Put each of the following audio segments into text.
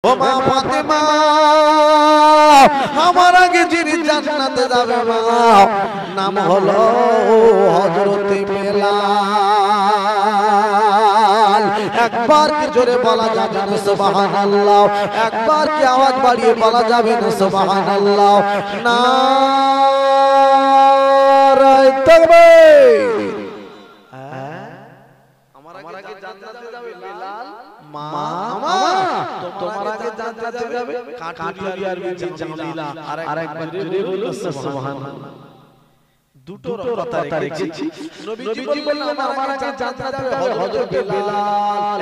ও মা ফাতেমা আমার আগে যিনি জান্নাতে যাবে মা নাম হলো হযরত বেলাল। একবার কি জোরে বলা যাবে না সুবহানাল্লাহ? একবার কি আওয়াজ বাড়িয়ে বলা যাবে না সুবহানাল্লাহ? নারায়ে তাকবীর। আমার আগে জান্নাতে যাবে বেলাল মা তোমার আগে জান্নাতে যাবে কাঠুরিয়ার বিবি জামিলা। আরেকবার জোরে বলুন সুবহানাল্লাহ। দুটো কথা রেখেছি। নবীজি বললেন আমার আগে জান্নাতে যাবে হযরত বেলাল।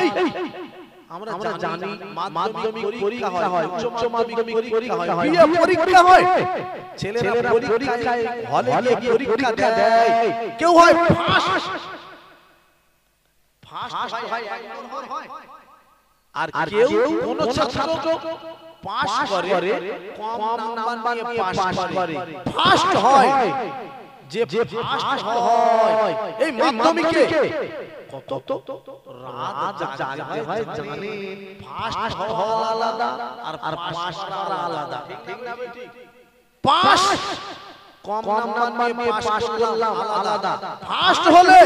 আমরা জানি মাধ্যমিক পরীক্ষা হয়, উচ্চ মাধ্যমিক পরীক্ষা হয়, বিএ পরীক্ষা হয়, ছেলেরা পরীক্ষায় হলে গিয়ে পরীক্ষা দেয়। কেউ হয় ফার্স্ট হয়, এক নম্বর হয়, আর কেউ কোন ছাত্র পাস করে কম নাম্বার নিয়ে পাস করে। ফার্স্ট হয় যে ফার্স্ট হয় এই মাধ্যমিকে কত রাত জাগতে হয় জানেন? ফার্স্ট হওয়া আলাদা আর পাস করা আলাদা, ঠিক না বেটি? পাস কম নাম্বার নিয়ে পাস করলাম আলাদা, ফার্স্ট হলে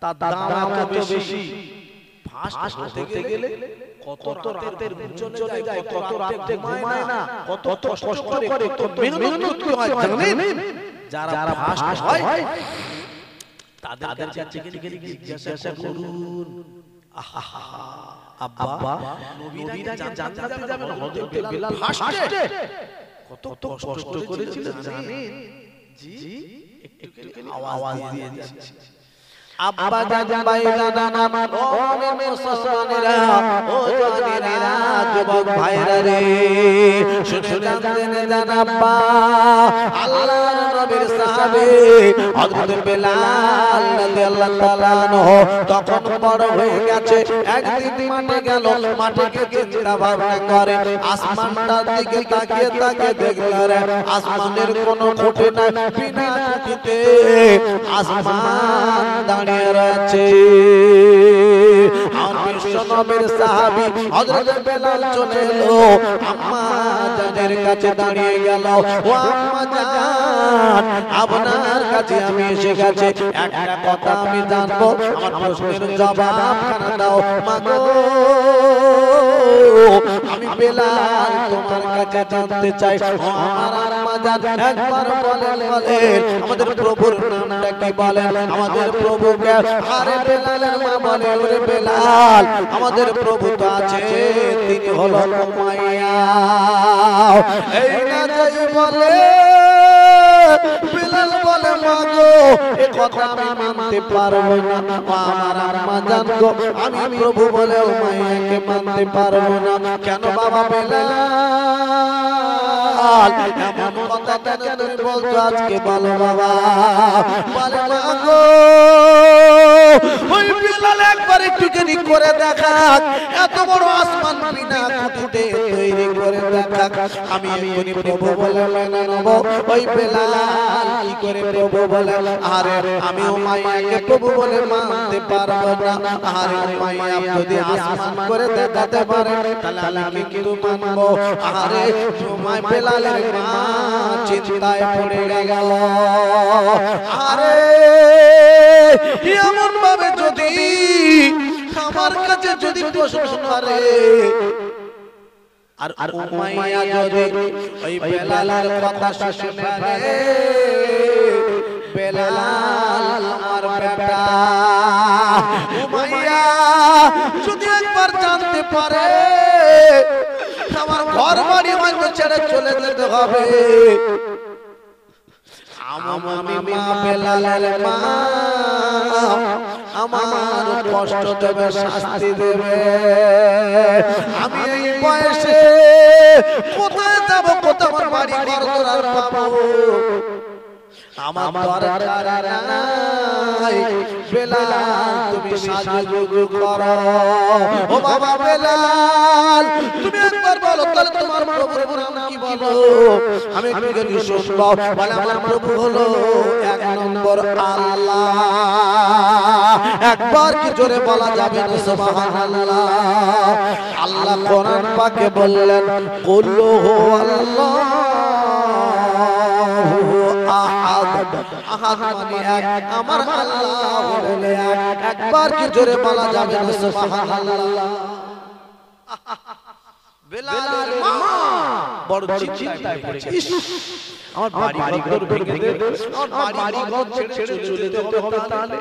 তার দাম এত বেশি। ফার্স্ট হতে গেলে কত রাতের ঘুম চলে যায়, কত রাতে ঘুমায় না, কত কষ্ট করে, কত মেহনত করতে হয় জানেন? যারা ফার্স্ট হয় তাদের কাছে গিয়ে জিজ্ঞাসা করুন, আহা আব্বা নবীরা জান্নাতে যাবেন হযরত বেলাল ফার্স্টে কত কষ্ট করেছিলেন জানেন? জি একটু আওয়াজ দিয়ে দিচ্ছি। আব্বা জান ভাই জান আমার ও মুসলমানেরা, ও জানেরা, যুবক ভাইরা রে, শুনে জানতেন জান আব্বা আল্লাহর নবীর সাহাবী হযরত বেলাল রাদিয়াল্লাহু তাআলা আনহু তখন বড় হয়ে গেছে। একদিন মাঠে গেল, মাঠে গিয়ে চিন্তা ভাবনা করে, আসমানটার দিকে তাকিয়ে তাকিয়ে দেখল আসমানের কোনো খুঁটি নাই, বিনা খুঁটিতে আসমান দাঁড়িয়ে রয়েছে। আর বিশ্বনবীর সাহাবী হযরত বেলাল চলে এলো, আম্মা জানের কাছে দাঁড়িয়ে গেল, ও আম্মা জান আপনার কাছে আমি এসে গেছি, একটা কথা আমি জানবো, আমার প্রশ্নের জবাব খানা দাও মাগো। আমি বেলাল তোমার কাছে জানতে চাই, ও আমার আম্মা জান একবার বলেন আমাদের প্রভুর নামটা কি বলেন? আমাদের প্রভুকে। আরে বেলালের মা বলে, ওরে বেলাল আমাদের প্রভু তো আছে, তিনি হলো উমাইয়া। এই না যাই বলে বেলাল বলে মাগো এ কথা আমি মানতে পারবো না, আমার আম্মা জান গো আমি প্রভু বলে উমাইয়াকে মানতে পারবো না। কেন বাবা বেলাল এমন কথা কেন তুমি বলছো আজকে? বলো বাবা। বলে মাগো ওই বেলাল একবার একটুখানি করে দেখাক, এত বড় আসমান বিনা খুঁটিতে তৈরি করে দেখাক, আমি এমনি প্রভু বলে মেনে নেব। ওই বেলাল কি করে প্রভু বলে? আরে আমি উমাইয়াকে প্রভু বলে মানতে পারবো না। আরে উমাইয়া যদি আসমান করে দেখাতে পারে তাহলে আমি কিন্তু মানবো। আরে উমাইয়া বেলালের মা চিন্তায় পড়ে গেল। আরে এমন ভাবে যদি আমার কাছে যদি প্রশ্ন করে, আর উমাইয়া যদি ওই বেলালের কথা শুনে রে, বেলাল আমার বেটা, উমাইয়া যদি একবার জানতে পারে আমার ঘর বাড়ি হয়তো ছেড়ে চলে যেতে হবে। আমি মা বেলালের মা আমার কষ্ট দেবে, শাস্তি দেবে। আমি এই বয়সে কোথায় যাব, কোথায় আমার বাড়ি ঘর আর পাবো? আমার দরকার নাই বেলাল, তুমি সাজুগুজু করো। ও বাবা বেলাল তুমি একবার বলো তাহলে তোমার প্রভুর নাম কি বলো আমি একটু শুনবো বলে আমার প্রভু হলো এক নম্বর আল্লাহ একবার কি জোরে বলা যাবে না সুবহানাল্লাহ আল্লাহ কোরআন পাকে বললেন কুল হুয়াল্লাহু আহাদ আহাদ মানে এক আমার আল্লাহ হলো এক একবার কি জোরে বলা যাবে না সুবহানাল্লাহ বেলালের মা বড় চিন্তায় পড়ে গেছে আমার বাড়ি ঘর ভেঙে দেবে আমার বাড়ি ঘর ছেড়ে চলে যেতে হবে তাহলে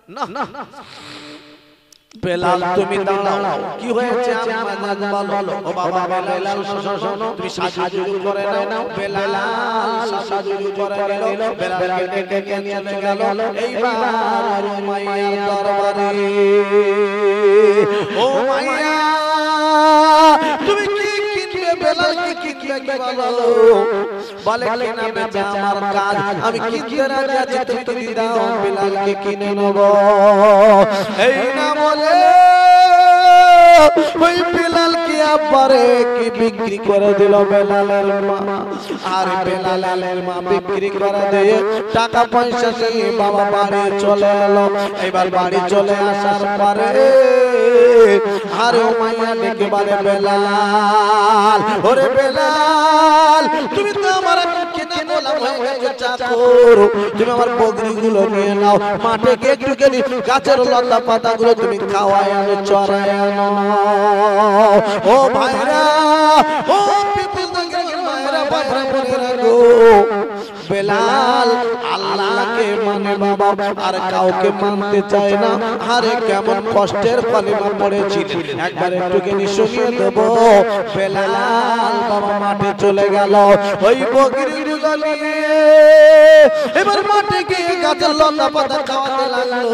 না না বেলাল তুমি দাঁড়াও কি হয়েছে আমার বলো ও বাবা বেলাল শোনো তুমি সাজুজু করে নাও বেলাল সাজুজু করে নিল বেলালকে ডেকে নিয়ে চলে গেল এইবার উমাইয়ার দরবারে ও মাইয়া তুমি কি কিনবে বেলালকে কিনবে কি বলো বলে কিনা বেচা আমার কাজ আমি কিনতে রাজি আছি তুমি দাও বেলালকে কিনে নেব এই না বলে ওই বেলালকে আবারে কি বিক্রি করে দিল বেলালের মা আর বেলালের মা বিক্রি করে দিয়ে টাকা পয়সা নিয়ে বাবা বাড়ি চলে এলো এবার বাড়ি চলে আসার পরে আর উমাইয়া ডেকে বলে বেলাল ওরে বেলাল তুমি তো আমার কেনা গোলাম হয়ে গেছো চাকর তুমি আমার বকরিগুলো নিয়ে নাও মাঠে গিয়ে একটু গেলি গাছের লতা পাতাগুলো তুমি খাওয়ায় আনো চড়ায় আনো ও ভাইরা ও পিপল দঙ্গের মায়েরা ভাইরা বোনেরা গো বেলাল আল্লাহকে মানে বাবা আর কাউকে মানতে চায় না আরে কেমন কষ্টের কলিমা পড়েছিল একবার একটুখানি শুনিয়ে দেব বেলাল বাবা মাঠে চলে গেল ওই বকরিগুলো নিয়ে এবার মাঠে গিয়ে গাছের লতা পাতা খাওয়াতে লাগলো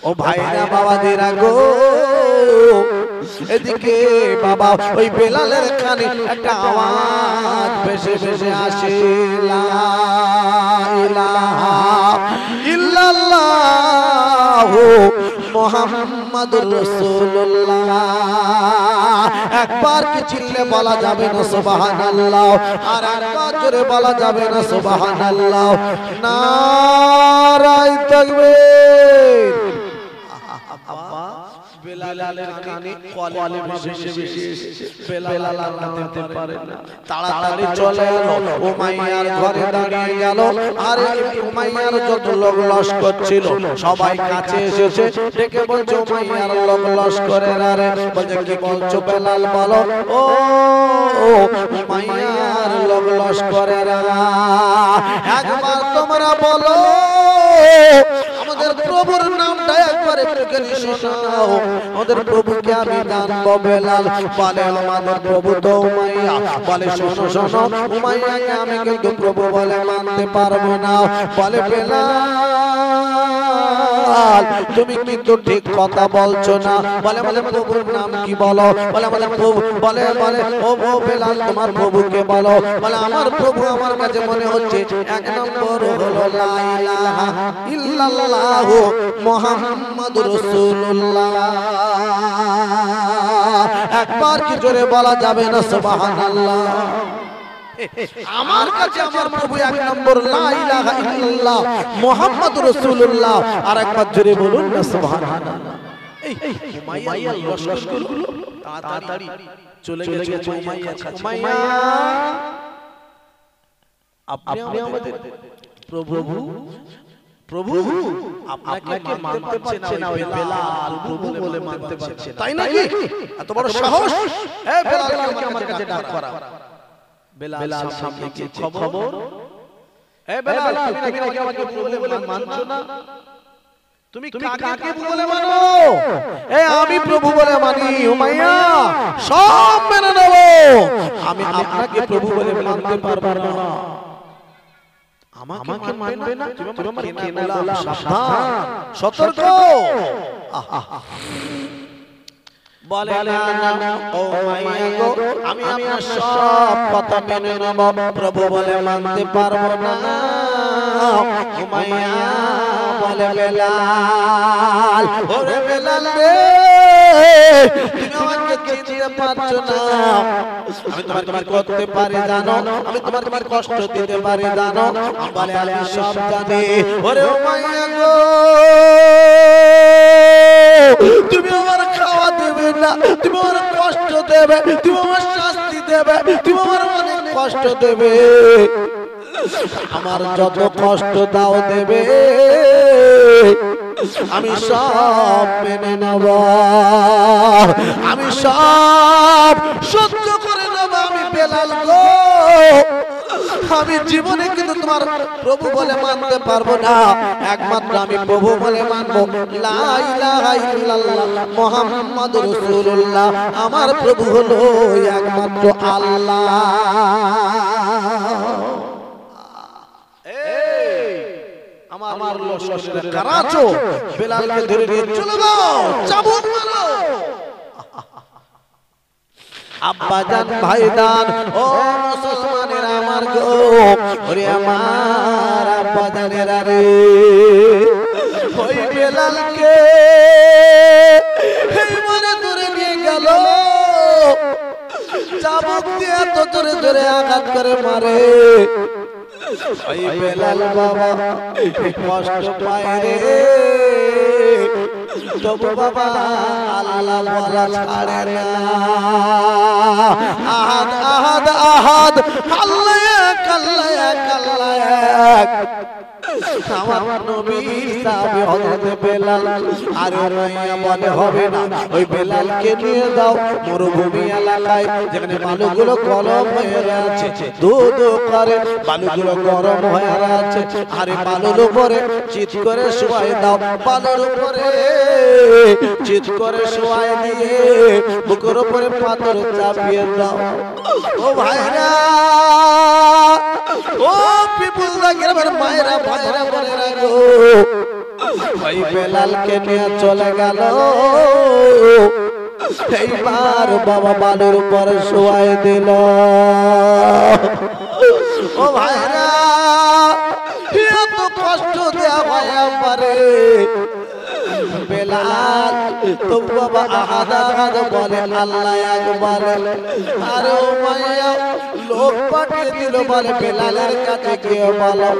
ও ভাইরা বাবাদেরা গো এদিকে বাবা ওই বেলালের কানে একটা আওয়াজ ভেসে ভেসে আসে লা ইলাহা ইল্লাল্লাহু মুহাম্মাদুর রাসূলুল্লাহ একবার কি চিল্লে বলা যাবে না সুবহানাল্লাহ আর একবার জোরে বলা যাবে না সুবহানাল্লাহ নারায়ে তাকবীর বেলালের কানে কলেমা ভেসে ভেসে বেলাল আনতে পারে না তাড়াতাড়ি চলে এলো উমাইয়ার ঘরে দাঁড়িয়ে গেল আর উমাইয়ার যত লোক লস্কর ছিল সবাই কাছে এসেছে ডেকে বলছে উমাইয়ার লোক লস্করের আরে বলছে কি বলছো বেলাল বলো ও উমাইয়ার লোক লস্করের একবার তোমরা বলো আমাদের প্রভুর নামটা একবার একটু শোনাও আমাদের প্রভুকে আমি জানব বেলাল বলে আমাদের প্রভু তো উমাইয়া বলে শোনো শোনো উমাইয়াকে আমি কিন্তু প্রভু বলে মানতে পারবো না বলে বেলাল তুমি কিন্তু ঠিক কথা বলছো না বলে আমাদের প্রভুর নাম কি বলো বলে আমাদের প্রভু বলে বলে ও বেলাল তোমার প্রভুকে বলো বলে আমার প্রভু আমার কাছে মনে হচ্ছে এক নম্বর হলো লা ইলাহা ইল্লাল্লাহ মুহাম্মাদুর রাসূলুল্লাহ একবার কি জোরে বলা যাবে না সুবহানাল্লাহ আমার কাছে আমার প্রভু এক নম্বর লা ইলাহা ইল্লাল্লাহ মুহাম্মাদুর রাসূলুল্লাহ আর একবার জোরে বলুন না সুবহানাল্লাহ এই উমাইয়া লস্করগুলো তাড়াতাড়ি চলে গেছে উমাইয়া উমাইয়া আপনি আমাদের প্রভু প্রভু আপনাকে মানতে পারছে না ওই বেলাল প্রভু বলে মানতে পারছে না তাই নাকি এত বড় সাহস এই বেলালকে আমার কাছে ডাক করা বেলাল সামনে কি খবর এই বেলাল তুমি নাকি আমাকে প্রভু বলে মানছো না তুমি কাকে বলে মানো এই আমি প্রভু বলে মানি উমাইয়া সব মেনে নেব আমি আপনাকে প্রভু বলে মানতে পারবো না আমাকে মানবে না তুমি আমার কেনা গোলাম সাবধান সতর্ক বলে না ও মাইয়া গো আমি আপনার সব কথা মেনে নেব প্রভু বলে মানতে পারবো না উমাইয়া বলে বেলাল ওরে বেলাল রে তুমি আমাকে চিনতে পারছো না, আমি তোমার কি করতে পারি জানো, আমি তোমার কি কষ্ট দিতে পারি জানো, বলে আমি সব জানি। ওরে উমাইয়া গো, তুমি আমার খাওয়া দেবে না, তুমি আমার কষ্ট দেবে, তুমি আমার শাস্তি দেবে, তুমি আমার অনেক কষ্ট দেবে, আমার যত কষ্ট দাও দেবে আমি সব মেনে নেব, আমি সব সহ্য করে নেব। আমি বেলাল গো, আমি জীবনে কিন্তু তোমার প্রভু বলে মানতে পারবো না, একমাত্র আমি প্রভু বলে মানবো। লা ইলাহা ইল্লাল্লাহ মুহাম্মাদুর রাসূলুল্লাহ, আমার প্রভু হলো একমাত্র আল্লাহ। আমার লস্করে কারাচো বেলালকে ধরে নিয়ে চলে যাও, চাবুক মারো। আব্বাজান ভাইদান ও মুসলমানেরা আমার গো, ওরে আমার আব্বাজানেরা রে, ওই বেলালকে এই মনে ধরে নিয়ে গেল, চাবুক দিয়ে এত জোরে জোরে আঘাত করে মারে। ওই বেলাল বাবা কষ্ট পায় রে, তবু বাবা আল্লাহ বলা ছাড়ে না। আহাদ আহাদ আহাদ, আল্লাহ এক, আল্লাহ এক, আল্লাহ এক। আমার নবীর সাহাবী হযরত বেলাল, আর উমাইয়া বলে হবে না, ওই বেলালকে নিয়ে যাও মরুভূমি এলাকায়, যেখানে বালুগুলো গরম হয়ে আছে, দু দু করে বালুগুলো গরম হয়ে আছে, আরে বালুর উপরে চিৎ করে শুয়াই দাও, বালুর উপরে চিৎ করে শুয়াই দিয়ে বুকের উপরে পাথর চাপিয়ে দাও। ও ভাইরা, ও পিপুল গ্রামের মায়েরা ভাইরা বোনেরা গো, ওই বেলালকে নিয়ে চলে গেল, এইবার বাবা বালুর উপরে শুয়াই দিল। ও ভাইরা, এত কষ্ট দেয়া ভাইয়া পারে বেলাল, তো বাবা আহাদ আহাদ বলে, আল্লাহ এক বলে, আর উমাইয়া লোক পাঠিয়ে দিল, বলে বেলালের কাছে গিয়ে বলো,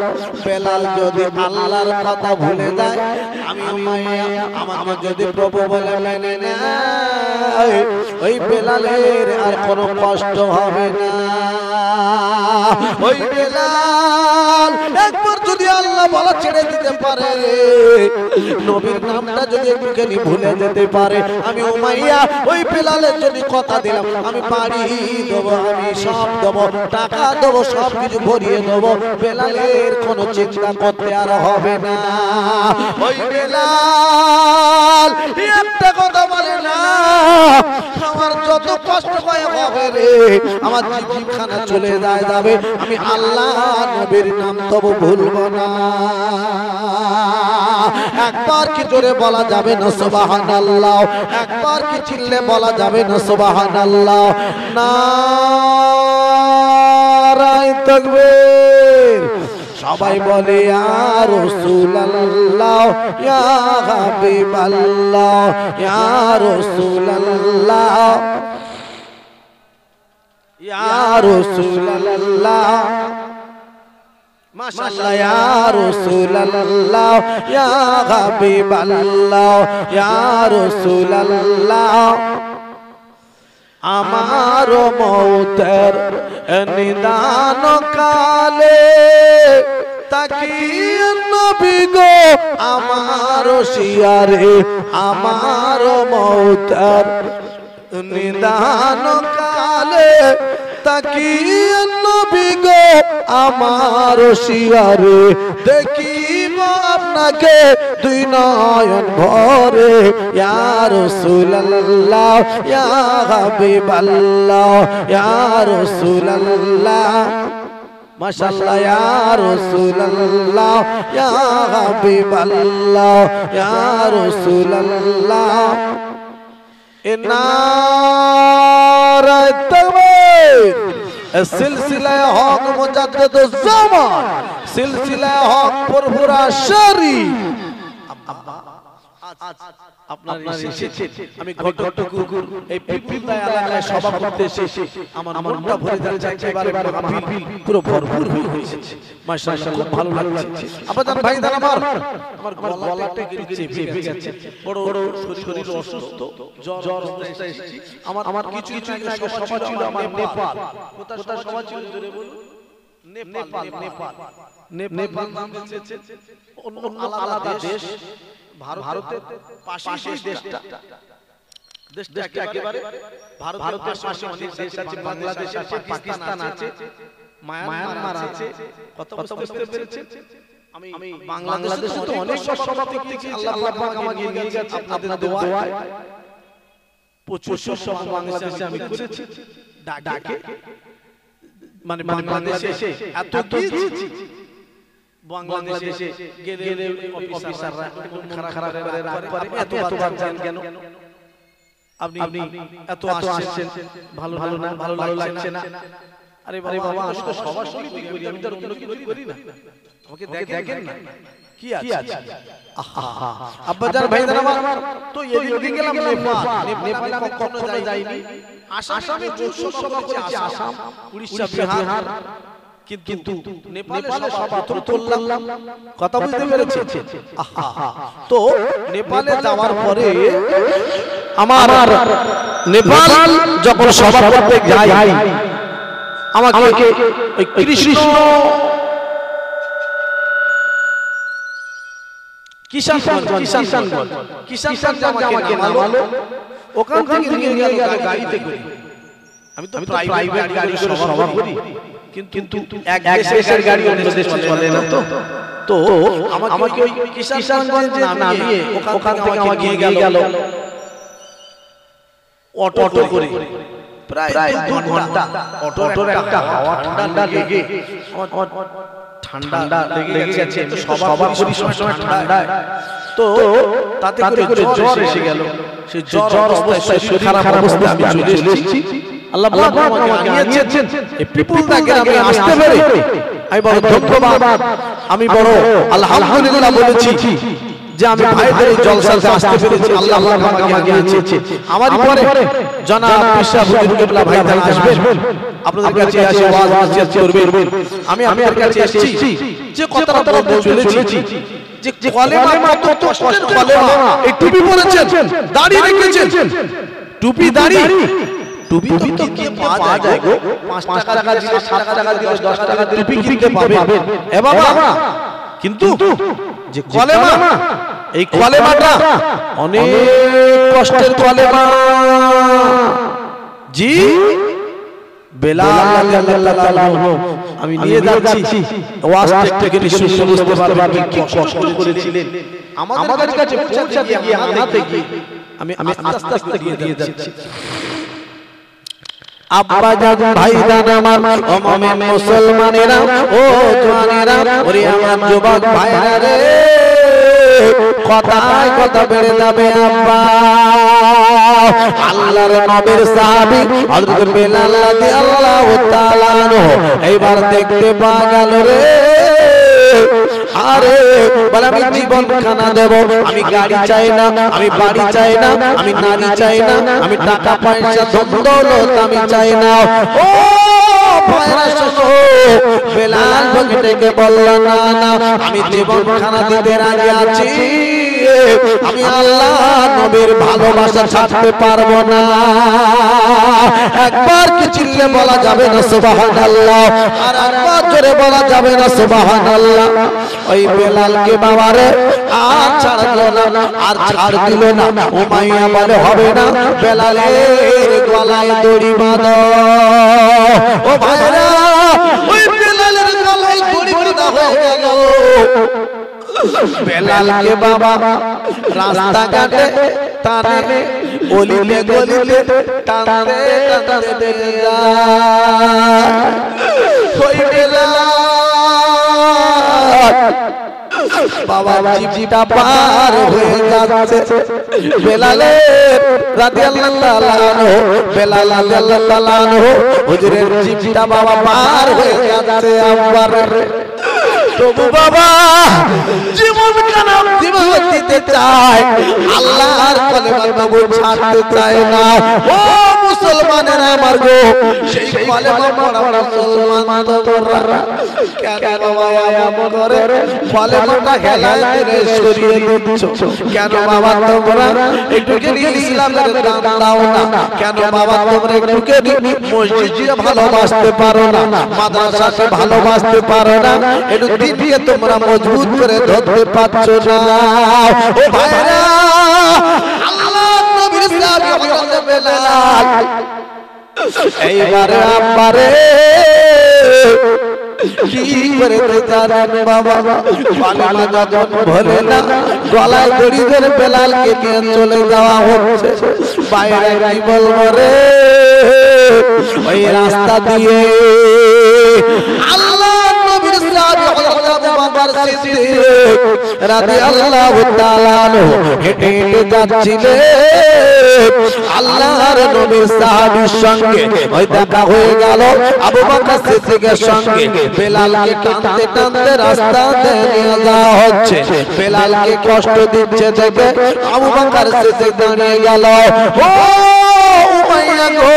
বেলাল যদি আল্লাহর কথা ভুলে যায়, আমি উমাইয়া আমাকে যদি প্রভু বলে মেনে নেয়, ওই বেলালের আর কোনো কষ্ট হবে না। ওই বেলাল একবার যদি আল্লাহ বলা ছেড়ে দিতে পারে, নবীর নামটা যদি একটুখানি ভুলে যেতে পারে, আমি উমাইয়া ওই বেলালের জন্য কথা দিলাম, আমি বাড়ি দেবো, আমি সব দেবো, টাকা দেবো, সব কিছু ভরিয়ে দেবো, বেলালের কোনো চিন্তা করতে আর হবে না। ওই বেলাল একটা কথা বলে না, আমার যত কষ্ট হয় হবে রে, আমার জীবনখানা চলে যায় যাবে, আমি আল্লাহ নবীর নাম তবু ভুলবো না। একবার কি জোরে বলা যাবে না সুবহানাল্লাহ? একবার কি চিল্লে বলা যাবে না সুবহানাল্লাহ? নারায়ে তাকবীর। সবাই বলে ইয়া রাসূলুল্লাহ, ইয়া হাবিবাল্লাহ, ইয়া রাসূলুল্লাহ, ইয়া রাসূলুল্লাহ, মাশাআল্লাহ, ইয়া রাসূলুল্লাহ, ইয়া হাবিবাল্লাহ, ইয়া রাসূলুল্লাহ। আমার মৌতের নিদান কালে তাকিয়ে নবী গো আমার শিয়ারে, আমার মৌতের নিদান কালে তাকিয়ে নবী গো আমার শিয়ারে, দেখিব আপনাকে দুই নয়ন ভরে, ইয়া রাসূলুল্লাহ, ইয়া হাবিবাল্লাহ, ইয়া রাসূলুল্লাহ, মাশাআল্লাহ, ইয়া রাসূলুল্লাহ, ইয়া হাবিবাল্লাহ, ইয়া রাসূলুল্লাহ। নারায়ে তাকবীর। সিলসিলায়ে হক মুজাদ্দিদুজ জামান, সিলসিলায়ে হক ফুরফুরা শরীফ। আপনারা এসেছেন, আমি ঘটটুকু এই পিপিলদা এলাকায় সভা করতে এসে আমার মনটা ভরে যাচ্ছে, একেবারে মাহফিল পুরো ভরপুর হয়ে এসেছে। মাশাআল্লাহ, খুব ভালো লাগছে। আবাদান ভাই দান আমার গলাটা চেপে গেছে, বড় শরীর অসুস্থ, জ্বর অবস্থায় এসেছি। আমার কিছু আগে সভা ছিল আমার নেপাল। কোথায় সভা ছিল জোরে বলুন? নেপাল নাম এসেছে, অন্য আলাদা দেশ। ভারতের পাশেই দেশটা একেবারে ভারতের পাশে অনেক দেশ আছে, বাংলাদেশ আছে, পাকিস্তান আছে, মায়ানমার আছে। কথা বুঝতে পেরেছেন? আমি বাংলাদেশে তো অনেক সভা দেখেছি, আল্লাহ পাক আমাকে নিয়ে গেছে আপনাদের দোয়ায়। 2500 সভা বাংলাদেশে আমি করেছি ডাকে, মানে বাংলাদেশে এত গিয়েছি, বাংলাদেশে গেলে অফিসাররা খারাপ করে রাগ করে, এতবার যান কেন আপনি এত আসছেন, ভালো না, ভালো লাগছে না। আরে বাবা, আমি তো সবার সমিতি করি, আমি তো অন্য কিছু করি না, আমাকে দেখেন না কি আছে। আব্বাজান ভাইজান আমার, তো এদিকে গেলাম নেপালে কখনো যাইনি। আসামে প্রচুর সভা করেছি, আসাম, উড়িষ্যা, বিহার, কিন্তু নেপালে সভা তো তুললাম। কথা বুঝতে পেরেছেন? তো নেপালে যাওয়ার পরে আমার নেপাল যখন সভা করতে যাই, আমাকে ওই কিষানগঞ্জ আমাকে নামালো, ওখান থেকে নিয়ে গেল গাড়িতে করে। আমি তো প্রাইভেট গাড়ি করে সভা করি, কিন্তু এক দেশের গাড়ি অন্য দেশে চলে না। তো আমাকে ওই কিষানগঞ্জ নামিয়ে ওখান থেকে আমাকে নিয়ে গেল অটো করে, প্রায় 2 ঘন্টা। অটোর একটা হাওয়া ঠান্ডা লেগে ঠান্ডা লেগে গেছে, সভা করি সময় ঠান্ডায়, তো তাতে করে জ্বর এসে গেল। সেই জ্বর অবস্থায়, শরীর খারাপ অবস্থায় আমি চলে এসেছি। আল্লাহ পাক আমাকে আনিয়েছেন এই পিপুলদা গ্রামে আসতে পেরে আমি বড় ধন্যবাদ, আমি বড় আলহামদুলিল্লাহ বলেছি যে আমি ভাইদের এই জলসাতে আসতে পেরেছি। আল্লাহ পাক আমাকে আনিয়েছে। আমার পরে জনাব পিসা হুজুর কিবলা ভাই আসবেন, আপনাদের কাছে এসে ওয়াজ নসিহত করবেন। আমি আপনাদের কাছে এসেছি যে কথাটা বলতে চলেছি, যে কলেমা কত কষ্ট, কলেমা এই টুপি পরেছেন, দাড়ি রেখেছেন, টুপি দাড়ি, টুপি তো কি পাওয়া যায় গো? 5 টাকা দিলে, 7 টাকা দিলে, 10 টাকা দিলে টুপি কিনতে পাবেন এ বাবা। কিন্তু যে কলেমা, এই কলেমাটা অনেক কষ্টের কলেমা। জি বেলাল রাদিয়াল্লাহু তাআলা আমি নিয়ে যাচ্ছি, ওয়াজ থেকে নিশ্চয়ই বুঝতে পারবেন কি কষ্ট করেছিলেন আমাদের কাছে পৌঁছাতে গিয়ে, আনাতে গিয়ে। আমি আস্তে আস্তে দিয়ে যাচ্ছি। আব্বাজান ভাইজান আমার, ও মুমিন মুসলমানেরা, ও জওয়ানেরা, ওরে আমার যুবক ভাইরা রে, কথায় কথা বেড়ে যাবে আব্বা। আল্লাহর নবীর সাহাবী হযরত বেলাল রাদিয়াল্লাহু তাআলা আনহু এইবার দেখতে পাওয়া গেল রে। আরে বলে আমি জীবন খানা দেব, আমি গাড়ি চাই না, আমি বাড়ি চাই না, আমি নারী চাই না, আমি টাকা পয়সা ধন দৌলত আমি চাই না। ও ভাইরা শোনো, বেলাল বকেটে বলল না না, আমি জীবন খানা দিতে রাজি আছি, আমি আল্লাহ নবীর ভালোবাসা ছাড়তে পারবো না। একবার কি চিল্লে বলা যাবে না সুবহানাল্লাহ? আর একবার জোরে বলা যাবে না সুবহানাল্লাহ? ওই বেলালকে বাবারে আর ছাড়লো না, আর ছাড় দিল না। উমাইয়া বলে হবে না, বেলালের গলায় দড়ি বাঁধো। ও ভাইরা, ওই বেলালের গলায় দড়ি বাঁধা হয়ে গেল। বেলালকে বাবা রাস্তাঘাটে টানে, গলিতে গলিতে টানতে টানতে ওই বেলাল বাবা জিপটা পার হয়ে যাচ্ছে। বেলালের রাদিয়াল্লাহু তাআলা আনহু, বেলাল রাদিয়াল্লাহু তাআলা আনহু হুজুরের জিপটা বাবা পার হয়ে যাচ্ছে। আবার তবু বাবা জীবন কানা জীবন দিতে চায়, আল্লাহর কলেমা কবুল ছাড়তে চায় না। ও মুসলমানেরা আমার গো, সেই কলেমা পড়া মুসলমান তোমরা কেন বাবা এমন করে কলেমাটা হেলায় দিলে সরিয়ে দিচ্ছ? কেন বাবা তোমরা একটুখানি ইসলামের দাম দাও না? কেন বাবা তোমরা একটুখানি মসজিদে ভালোবাসতে পারো না, মাদ্রাসাকে ভালোবাসতে পারো না? একটু দিদিকে তোমরা মজবুত করে ধরতে পারছো না? ও ভাইরা, আল্লাহ নবীর সাহাবী হযরত বেলাল এইবারে আব্বারে কি করে জানেন বাবা, পালা যখন ভরে না গলায় দড়ি ধরে বেলালকে নিয়ে চলে যাওয়া হচ্ছে। বাইরে কি বলবো রে, ওই রাস্তা দিয়ে আল্লাহ নবীর সাহাবী হযরত আবু বকর সিদ্দিক রাদিয়াল্লাহু তাআলা আনহু হেঁটে হেঁটে যাচ্ছিলেন। আল্লাহর নবীর সাহাবীর সঙ্গে ওই দেখা হয়ে গেল আবু বকর সিদ্দিকের সঙ্গে। বেলালকে টানতে টানতে রাস্তা নিয়ে যাওয়া হচ্ছে। বেলালকে কষ্ট দিচ্ছে দেখে আবু বকর সিদ্দিক দাঁড়িয়ে গেল। ও উমাইয়া গো,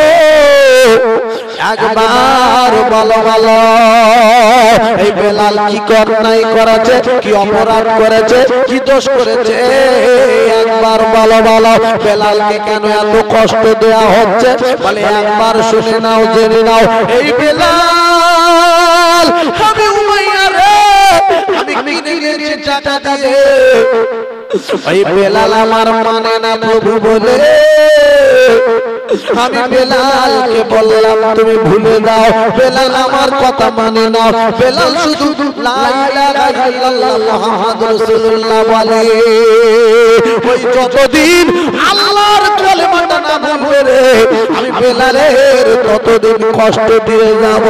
একবার বলো বলো, এই বেলাল কি অন্যায় করেছে, কি অপরাধ করেছে, কি দোষ করেছে? একবার বলো বলো, বেলালকে কেন এত কষ্ট দেওয়া হচ্ছে? বলে একবার শুনে নাও, জেনে নাও। এই বেলাল, আমি উমাইয়া রে, আমি কিনে নিয়েছি টাকা দিয়ে। এই বেলাল আমার মানে না প্রভু বলে আমি বেলালকে বললাম তুমি ভুলে দাও। বেলাল আমার কথা মানে না। বেলাল শুধু লা ইলাহা ইল্লাল্লাহ মুহাম্মাদুর রাসূলুল্লাহ বলে। ওই যতদিন আল্লাহর কলেমাটা না বলবে রে, আমি বেলালের ততদিন কষ্ট দিয়ে যাব।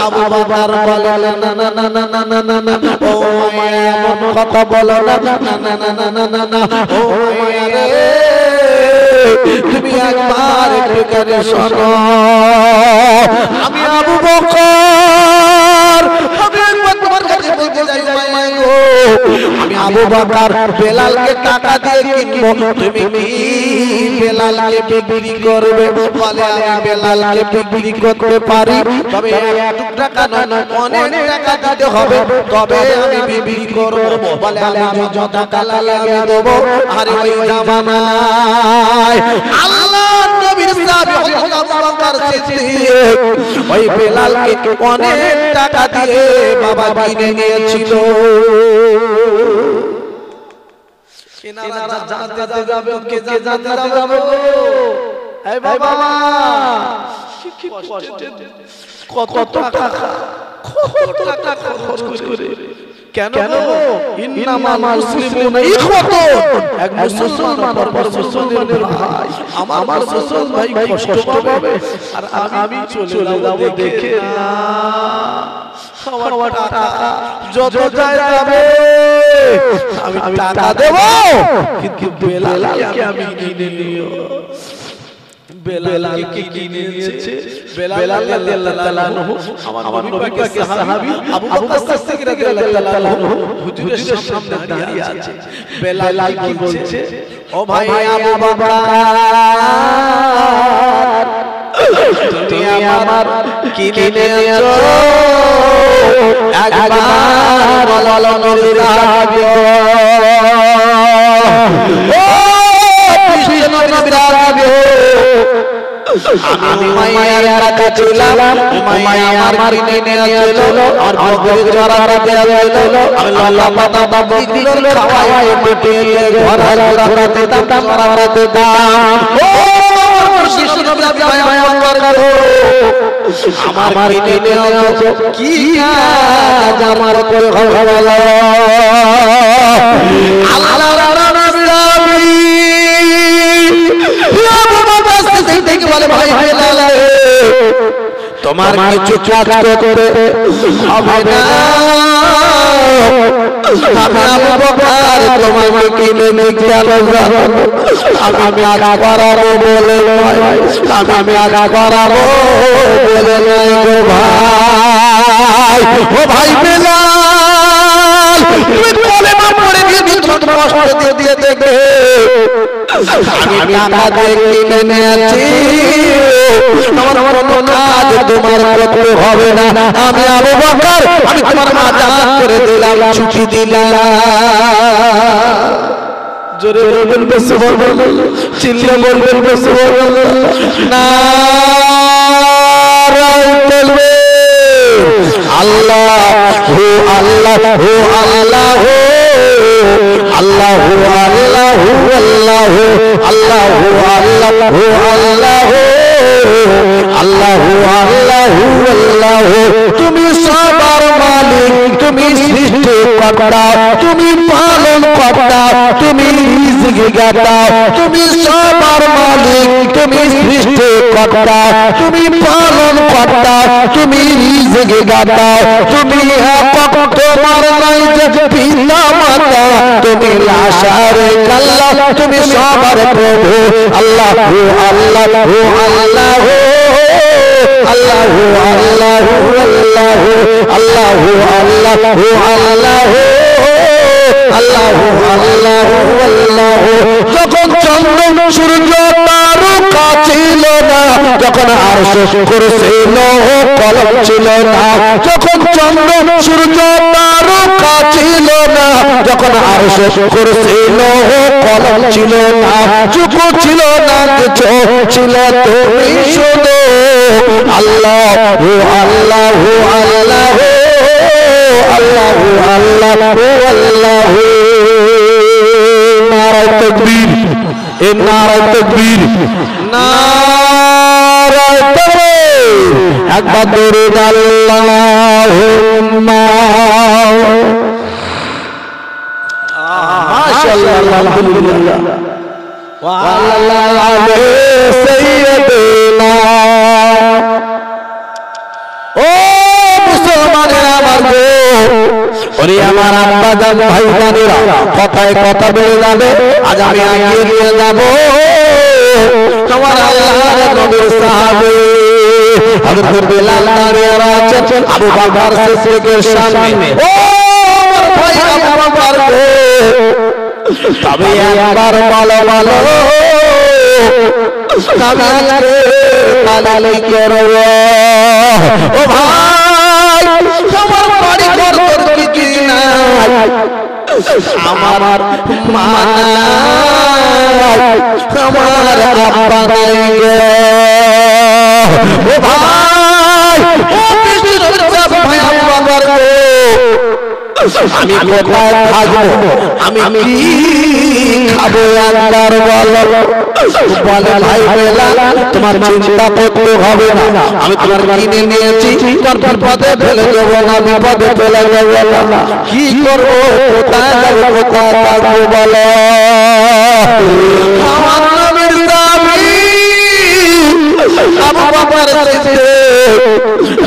আবু বকর বলে না না না না না না না না, ও মায়া এমন কথা বলো না না না না না না না, ও মায়া রে তুমি একবার একটু করে শোনো। আমি আবু বকর, আমি একবার তোমার কাছে বলতে চাই মায়া গো, আমি আবু বকর বেলালকে টাকা দিয়ে কিনবো, তুমি কি বেলালকে বিক্রি করবে? বলে আমি বেলালকে বিক্রি করতে পারি, তবে এক টাকা নয় অনেক টাকা দিতে হবে, তবে আমি বিক্রি করবো। বলে আমি যত টাকা লাগিয়ে দেবো। আরে ওই জামানায় আল্লাহ নবীর সাহাবী হযরত আবু বকর সিদ্দিক ওই বেলালকে অনেক টাকা দিয়ে বাবা কিনে নিয়েছিল। এনারা জানতে যাবে, কে জানতে যাবে? এই বাবা কত টাকা খরচ করে, কেন? ইন্নামাল মুসলিমুনা ইখওয়াতুন, এক মুসলমান পর মুসলমানের ভাই। আমার মুসলমান ভাই কষ্ট পাবে আর আমি চলে যাব দেখে না। আমার টাকা যত যাবে আমি টাকা দেব, কিন্তু বেলালকে আমি কিনে নিও। বেলালকে কিনে নিয়েছে বেলাল রাদিয়াল্লাহু তাআলা আনহু, আমার নবীর সাহাবী আবু বকর সিদ্দিক রাদিয়াল্লাহু তাআলা আনহু হুজুরের সামনে দাঁড়িয়ে আছে। বেলাল কি বলছে? ও ভাই আবু বকর, তুমি আমার কিনে নিয়েছো, একবার বলো নবীর সাহাবী। ও কৃষ্ণ নবীর সাহাবী, আমি মায়ের কাছে ছিলাম, মায়া আমার কিনে নিয়েছিল আর বকরি চড়াতে দিয়েছিল। আমি লালা পাতা বকরিগুলো খাওয়াই পেটে ঘোরা ঘোরাতে দাম মারাতে দাম। ও কৃষ্ণ নবী মায়া করো, আমার কিনে নিয়েছো, কি কাজ আমার করে ভালো? আল্লাহ বলে ভাই বেলাল, তোমার কিছু কাজ করে হবে না। আমি আবু বকর তোমাকে কিনে নিতে আসবো, আমি আগা করাবো বলে নয়, আমি আগা করাবো বলে নয় গো ভাই। ও ভাই বেলাল, তুমি কলেমা পড়ে দিয়ে তোমাকে কষ্ট দিয়ে দেখবে আমি টাকা দিয়ে কিনে নিয়েছি আমার কোনো কাজ তোমার করতে হবে না আমি আবু বকর আমি তোমার আজাদ করে দিলাম ছুটি দিলাম জোরে বলবেন সুবহানাল্লাহ চিল্লে বলবেন সুবহানাল্লাহ নারায়ে তাকবীর আল্লাহু আল্লাহু আল্লাহু আল্লাহু আল্লাহু আল্লাহু আল্লাহু আল্লাহু আল্লাহু আল্লাহু আল্লাহু আল্লাহু তুমি সবার মালিক তুমি সৃষ্টিকর্তা তুমি পালনকর্তা তুমি রিজিকদাতা তুমি সবার মালিক তুমি সৃষ্টিকর্তা তুমি পালনকর্তা তুমি রিজিকদাতা তুমি একক তোমার নাই যে পিতা মাতা তুমি লা শারীকা লাহ তুমি সবার প্রভু আল্লাহু আল্লাহু আল্লাহু আল্লাহু আল্লাহু আল্লাহু আল্লাহু আল্লাহু আল্লাহু আল্লাহু আল্লাহু আল্লাহু যখন চন্দ্র সূর্য তারকা ছিল না যখন আরশ কুরসি লৌহ কলম ছিল না যখন চন্দ্র সূর্য তারকা ছিল না যখন আরশ কুরসি লৌহ কলম ছিল না চুপ ছিল না কিছু ছিল তুমি শুধু আল্লাহু আল্লাহু আল্লাহু আল্লাহু আল্লাহু আল্লাহু নারায়ে তাকবীর এ নারায়ে তাকবীর নারায়ে তাকবীর একবার দরুদ আল্লাহুম্মা মাশাআল্লাহ আলহামদুলিল্লাহ ওয়া আলা সাইয়্যিদিনা ও মুসলমানেরা আমার গো ওরে আমার আব্বা জান ভাই জানেরা কথায় কথা বলে যাবে আজ আমি এগিয়ে নিয়ে যাব তোমার আল্লাহর নবীর সাহাবী হযরত বিলাল দাঁড়িয়ে আছেন আবু বকর সিদ্দিকের সামনে ও আমার ভাই আবু বকর গো তবে একবার বলো বলো কামালে কালালি করো ও ভাই তোমার বাড়ি ঘর তোর কি নাই আমার মা নাই আমার আব্বা নাই ও ভাই ও কৃষ্ণ রূপ ভাই আব্বা গো আমি কোথায় থাকবো আমি কি খাবো একবার বলো বলে ভাই বেলাল তোমার চিন্তা করতে হবে না আমি তোমার কিনে নিয়েছি তোর বিপদে ফেলে দেব না বিপদে ফেলে দেব না কি করবো কোথায় যাবো কোথায় থাকবো বলো আমার নবীর দাবি আবু বকর সিদ্দিক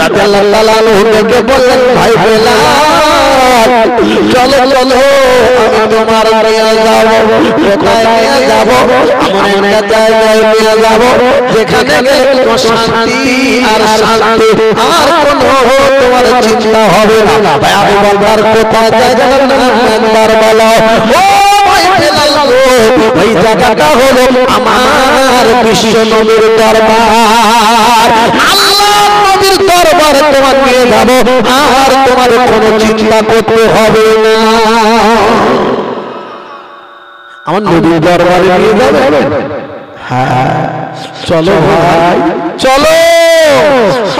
রাদিয়াল্লাহু তাআলা আনহুকে বললেন ভাই বেলাল চলো চলো আমি তোমার নিয়ে যাব কোথায় নিয়ে যাব এমন একটা জায়গায় নিয়ে যাব যেখানে গেলে তোমার শান্তি আর শান্তি আর কোনো তোমার চিন্তা হবে না ভাই আবু বকর কোথায় জায়গার নাম একবার বলো ও ভাই বেলাল গো ওই জায়গাটা হলো আমার বিশ্ব নবীর দরবার আল্লাহর নবীর দরবারে তোমার নিয়ে যাব আর তোমার কোনো চিন্তা করতে হবে না আমার নবীর দরবারে নিয়ে যাবে হ্যাঁ চলো ভাই চলো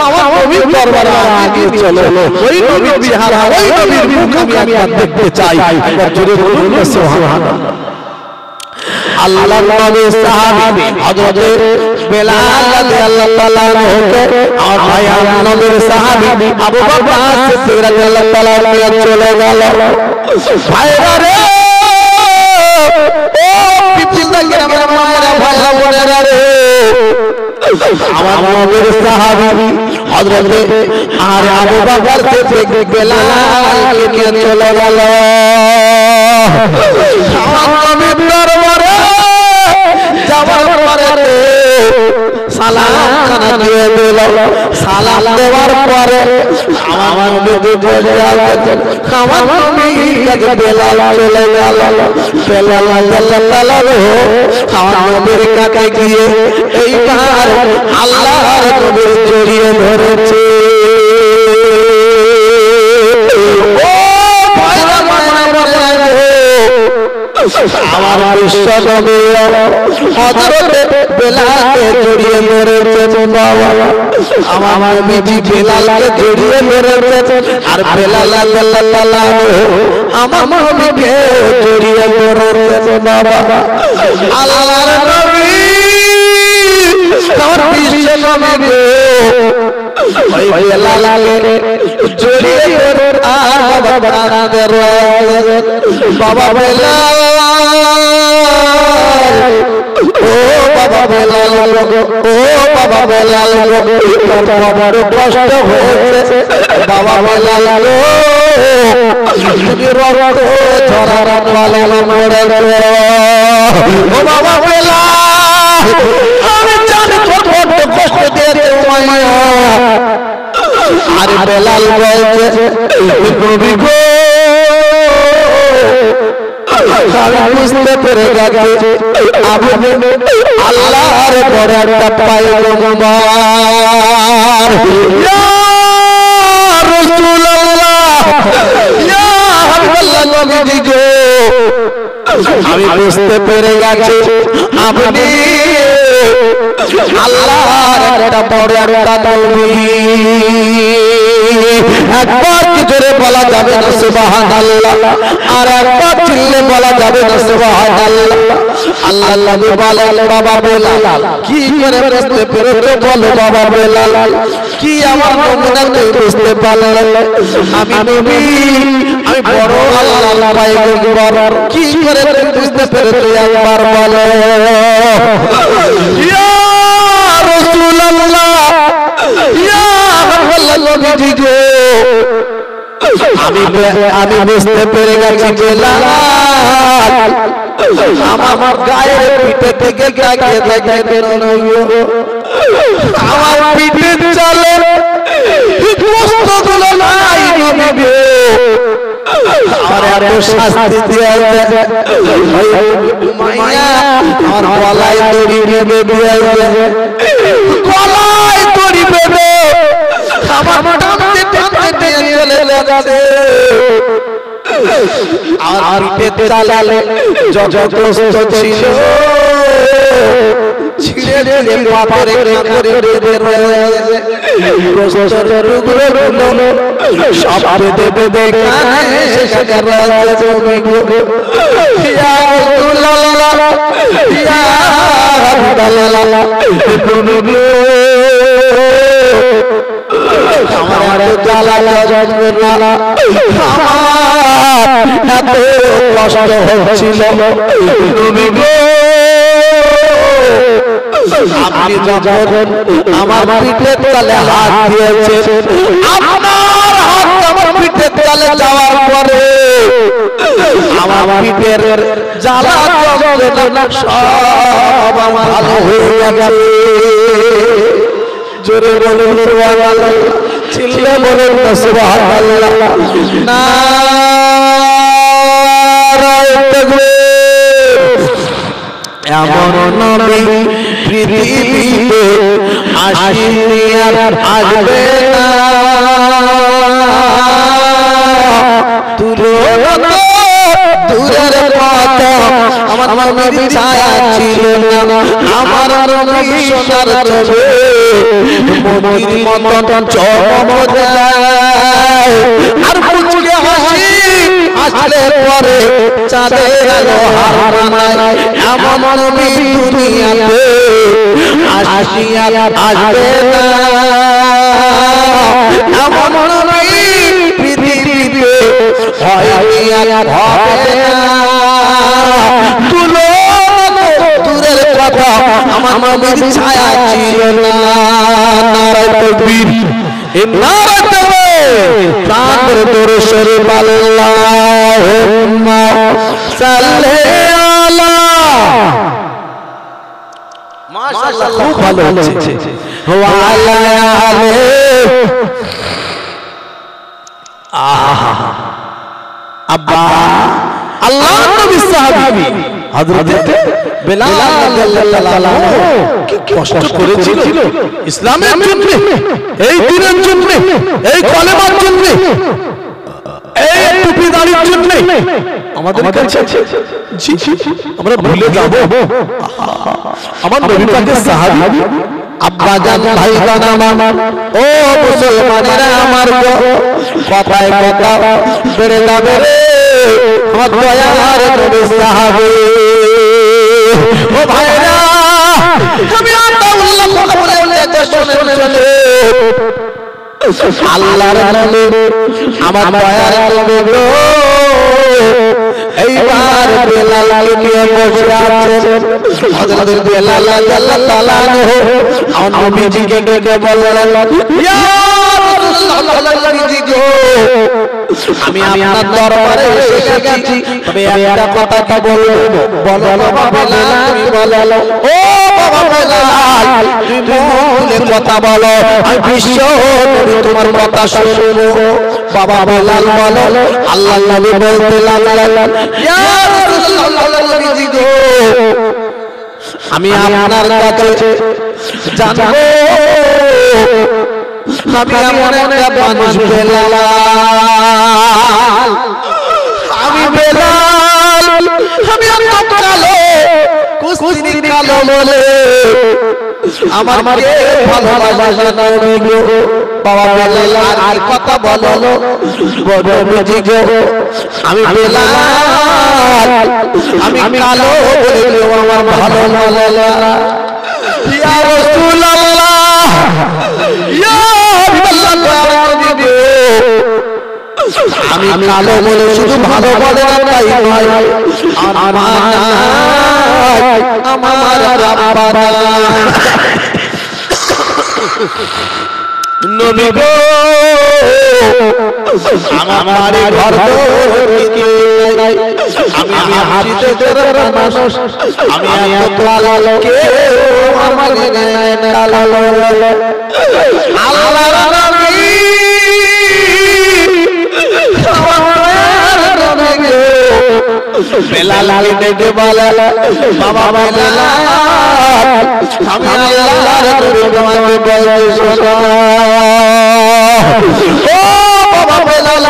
আমার নবীর দরবারে নিয়ে চলো ওই নবীর চেহারা ওই নবীর মুখ আমি একবার দেখতে চাই একবার জোরে বলুন সুবহানাল্লাহ আল্লাহর নবীর সাহাবী হযরত বেলাল রাদিয়াল্লাহু তাআলা আনহুকে আর ভাই আল্লাহর নবীর সাহাবী আবু বকর সিদ্দিক রাদিয়াল্লাহু তাআলা আনহু চলে গেল ভাইরা রে ও পিপিলদা গ্রামের মায়েরা ভাইরা বোনেরা রে আমার নবীর সাহাবী হযরত আর আবু বকর সিদ্দিক বেলাল কে নিয়ে চলে গেল আমার নবীর দরবারে যাওয়ার পরে সালাম খানা দিয়ে দিল সালাম দেওয়ার পরে আমার নবী বলে আমার নবী কাছে বেলাল চলে গেল বেলাল আমার নবীর কাছে গিয়ে এইবার আল্লাহর নবীর জড়িয়ে ধরেছে আমার বিশ্ব নবী হযরত বেলালকে জড়িয়ে ধরেছেন বাবা আমার নবী বেলালকে জড়িয়ে ধরেছেন আর বেলাল আল্লাহ আমার নবীকে জড়িয়ে ধরেছেন বাবা আল্লাহর নবী আমার বিশ্ব নবী ওই বেলালকে জড়িয়ে ধরে আর বাবা তাদের বাবা বেলাল ও বাবা বেলাল ও বাবা বেলাল বড় কষ্ট হয়েছে বাবা বেলাল তুমি রক্ত ঝরার পালে মরে ও বাবা বেলাল আমি জানি কত কষ্ট দিয়েছে আর বেলাল বলছে নবী গো আমি বুঝতে পেরে গেছি আপনি আল্লাহর বড় একটা পয়গম্বর ইয়া রাসূলুল্লাহ ইয়া হাবিবাল্লাহ নবী গো আমি বুঝতে পেরে গেছি আপনি আল্লাহর একটা বড় একটা নবী একবার কি জোরে বলা যাবে না সুবহানাল্লাহ আর একবার চিল্লে বলা যাবে না সুবহানাল্লাহ আল্লাহ নবী বলেন বাবা বেলাল কি করে বুঝতে পেরেছো বলো বাবা বেলাল কি আমার নমুনাতে বুঝতে পারলে আমি নবী আমি বড় আল্লাহর পয়গম্বর কি করে বুঝতে পেরেছো একবার বলো ইয়া রাসূলুল্লাহ ইয়া নবী গো আমি বুঝতে পেরে গেছি বেলাল আমার গায়ের পিঠে থেকে গায়ে আমার পিঠে চলে কষ্টগুলো নাই নবী আর এত শাস্তি দিয়েছে মায়া আমার গলায় দড়ি বেঁধে দিয়েছে গলায় দড়ি বেঁধে আমার টানতে টানতে চলে যাচ্ছে আর পিঠে চালালে যত কষ্ট ছিল ছিঁড়ে ছিঁড়ে পাথরে কাঁকড়ে বেঁধে রয়েছে কষ্টের টুকরোগুলো সব বেঁধে বেঁধে কানে সেখানে রয়েছে ইয়া রাসূলুল্লাহ ইয়া হাবিবাল্লাহ আমার জ্বালা যন্ত্রণা এত কষ্ট হচ্ছিল নবী গো আপনি যখন আমার পিঠের তলে হাত দিয়েছেন আপনার হাত আমার পিঠের তলে যাওয়ার পরে আমার পিঠের জ্বালা যন্ত্রণা সব আমার ভালো হয়ে গেছে জোরে বলুন সুবহানাল্লাহ চিল্লে বলুন সুবহানাল্লাহ নারায়ে তাকবীর এমন নবী পৃথিবীতে আসিনি আর আসবে না দূরের কথা আমার নবীর ছায়া ছিল না আমার নবী সোনার ছবি মোতির মতন চমক দেয় আর মুচকে হাসি আসলে পরে চাঁদের আলো হার মানায় এমন নবী দুনিয়াতে আসিয়া আসবে না এমন নবী পৃথিবীতে হয়নি আর হবে না দূরের কথা আমার নবীর ছায়া ছিল না নারায়ে তাকবীর নারায়ে তাকবীর প্রাণ ধরে শরীফ আল্লাহুম্মা সাল্লি আলা মাশাআল্লাহ খুব ভালো হচ্ছে ওয়া আলা আলে আহা আব্বা আল্লাহ নবী সাহাবী হযরত বেলাল রাদিয়াল্লাহু আনহু কি কষ্ট করেছিল ইসলামের জন্য, এই দ্বীনের জন্য, এই কলেমার জন্য, এই টুপি দাড়ির জন্য। আমাদের কাছে জি আমরা ভুলে যাব আমার নবী পাকের সাহাবী আব্বা জান ভাই জান আমার ও মুসলমানেরা আমার কথায় কথা বেড়ে যাবে রে আমার দয়ার নবী সাহাবী। ও ভাইরা আমি আল্লাহ কথা বলে শুনে আল্লাহর নবী আমার দয়ার নবী গো এইবার বেলালকে নিয়ে বসে আছেন। হযরত বেলাল রাদিয়াল্লাহু তাআলা আনহু আমার নবীজিকে ডেকে বললেন, ইয়া রাসূলুল্লাহ নবীজি গো আমি আপনার দরবারে এসে গেছি, তবে একটা কথা কি বলবো? বলো বাবা বেলাল, তুমি বলো। ও বাবা বেলাল তুমি মুখে কথা বলো, আমি বিশ্ব নবী তোমার কথা শুনবো। বাবা বেলাল বলো। আল্লাহ নবী বলতে লাগলেন, ইয়া রাসূলুল্লাহ নবীজি গো আমি আপনার কাছে জানবো আমি এমন একটা মানুষ বেলাল, আমি বেলাল আমি এত কালো কুস্তি কালো বলে আমার কে ভালোবাসে না গো। বাবা বেলাল আর কথা বলো নবীজি গো আমি বেলাল আমি কালো বলে আমার ভালো লাগে না। ইয়া রাসূলুল্লাহ ইয়া আমি কালো বলে শুধু ভালো বলে না তাই নয়, আমার আব্বা নবী গো আমার ঘর নাই, আমি হাসিতে তোর মানুষ, আমি এত কালো কেউ আমার গায়ে কালো আল্লাহর নবী বেলাল ডেকে বলে, বাবা বেলাল আমি আল্লাহর নবী তোমাকে বলতে শোনো। ও বাবা বেলাল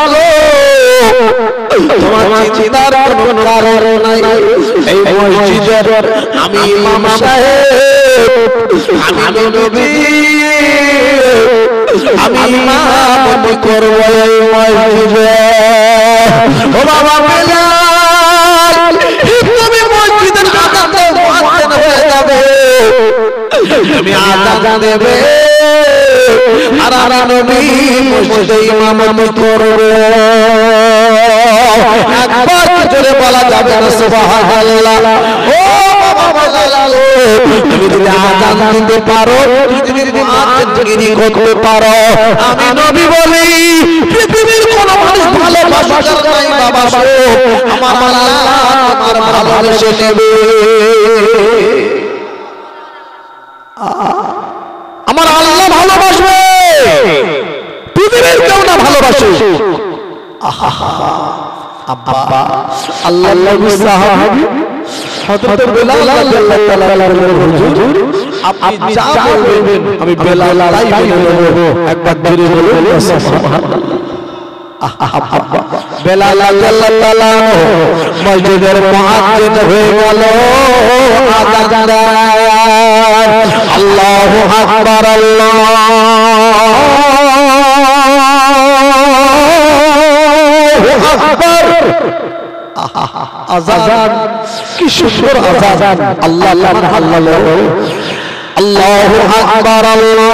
তোমার চিন্তার কোনো কারণ নাই, এই মসজিদের আমি ইমাম সাহেব, আমি নবী আমি ইমাম করব এই মসজিদে। ও বাবা বেলাল তুমি মসজিদের আযানে মুয়াজ্জিন হয়ে যাবে, তুমি আযান দেবে আর আমার নবী মসজিদে ইমামতি করবে। একবার জোরে বলা যাবে না সুবহানাল্লাহ। ও বাবা বেলাল তুমি যদি আযান দিতে পারো, তুমি যদি মুয়াজ্জিনগিরি করতে পারো, আমি নবী বলি পৃথিবীর কোন মানুষ ভালোবাসার নাই বাবা আমার আল্লাহ তোমার ভালোবেসে নেবে। আমার আল্লাহ ভালোবাসবে, পৃথিবীর কেউ না ভালোবাসে। আব্বা আল্লাহ নবী সাহাবী হযরত বেলাল রাদিয়াল্লাহু তাআলা হুজুর আপনি যা বলবেন আমি বেলাল তাই বলবো। একবার ধরে বলুন সুবহানাল্লাহ। বেলাল রাদিয়াল্লাহু তাআলা মসজিদের মুয়াজ্জিন হয়ে গেল, আযান দেয় আল্লাহু আকবার আল্লাহু আকবার। আযান কি সুন্দর আযান, আল্লাহ আল্লাহ আল্লাহ আল্লাহু আকবার আল্লাহু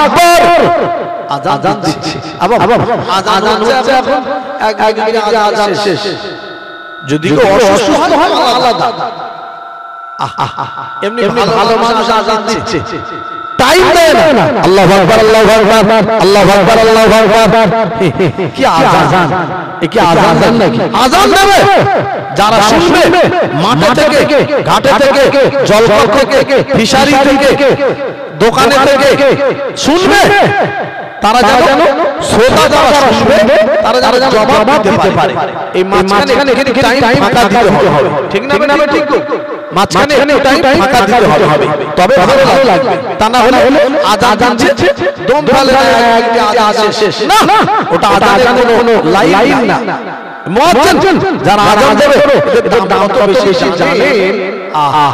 আকবার। আযান দিচ্ছে আযান হচ্ছে এখন একদিকে আযান শেষ, যদি কেউ অসুস্থ হয় আলাদা, এমনি ভালো মানুষ আযান দিচ্ছে টাইম দেয় না। আল্লাহু আকবার, আল্লাহু আকবার, আল্লাহু আকবার, আল্লাহু আকবার। কি আজান, এ কি আজান দেন নাকি? আজান দেবে যারা শুনবে, মাঠে থেকে, ঘাটে থেকে, জলকল থেকে, ফিশারি থেকে, দোকানে থেকে শুনবে, তারা যেন শ্রোতা যারা শুনবে তারা যেন জবাব দিতে পারে। এই মাঝখানে একটু টাইম ফাঁকা দিতে হবে, ঠিক না? না ঠিক তো, মাঝখানে একটু টাইম ফাঁকা দিতে হবে, তবে ভালো লাগবে। তা না হলে আজান দিচ্ছে দম ফেলে আজান শেষ না, ওটা আজানের কোনো লাইন না। মুয়াজ্জিন যারা আজান দেবে এদের দাম তো বেশি জানেন। আহা,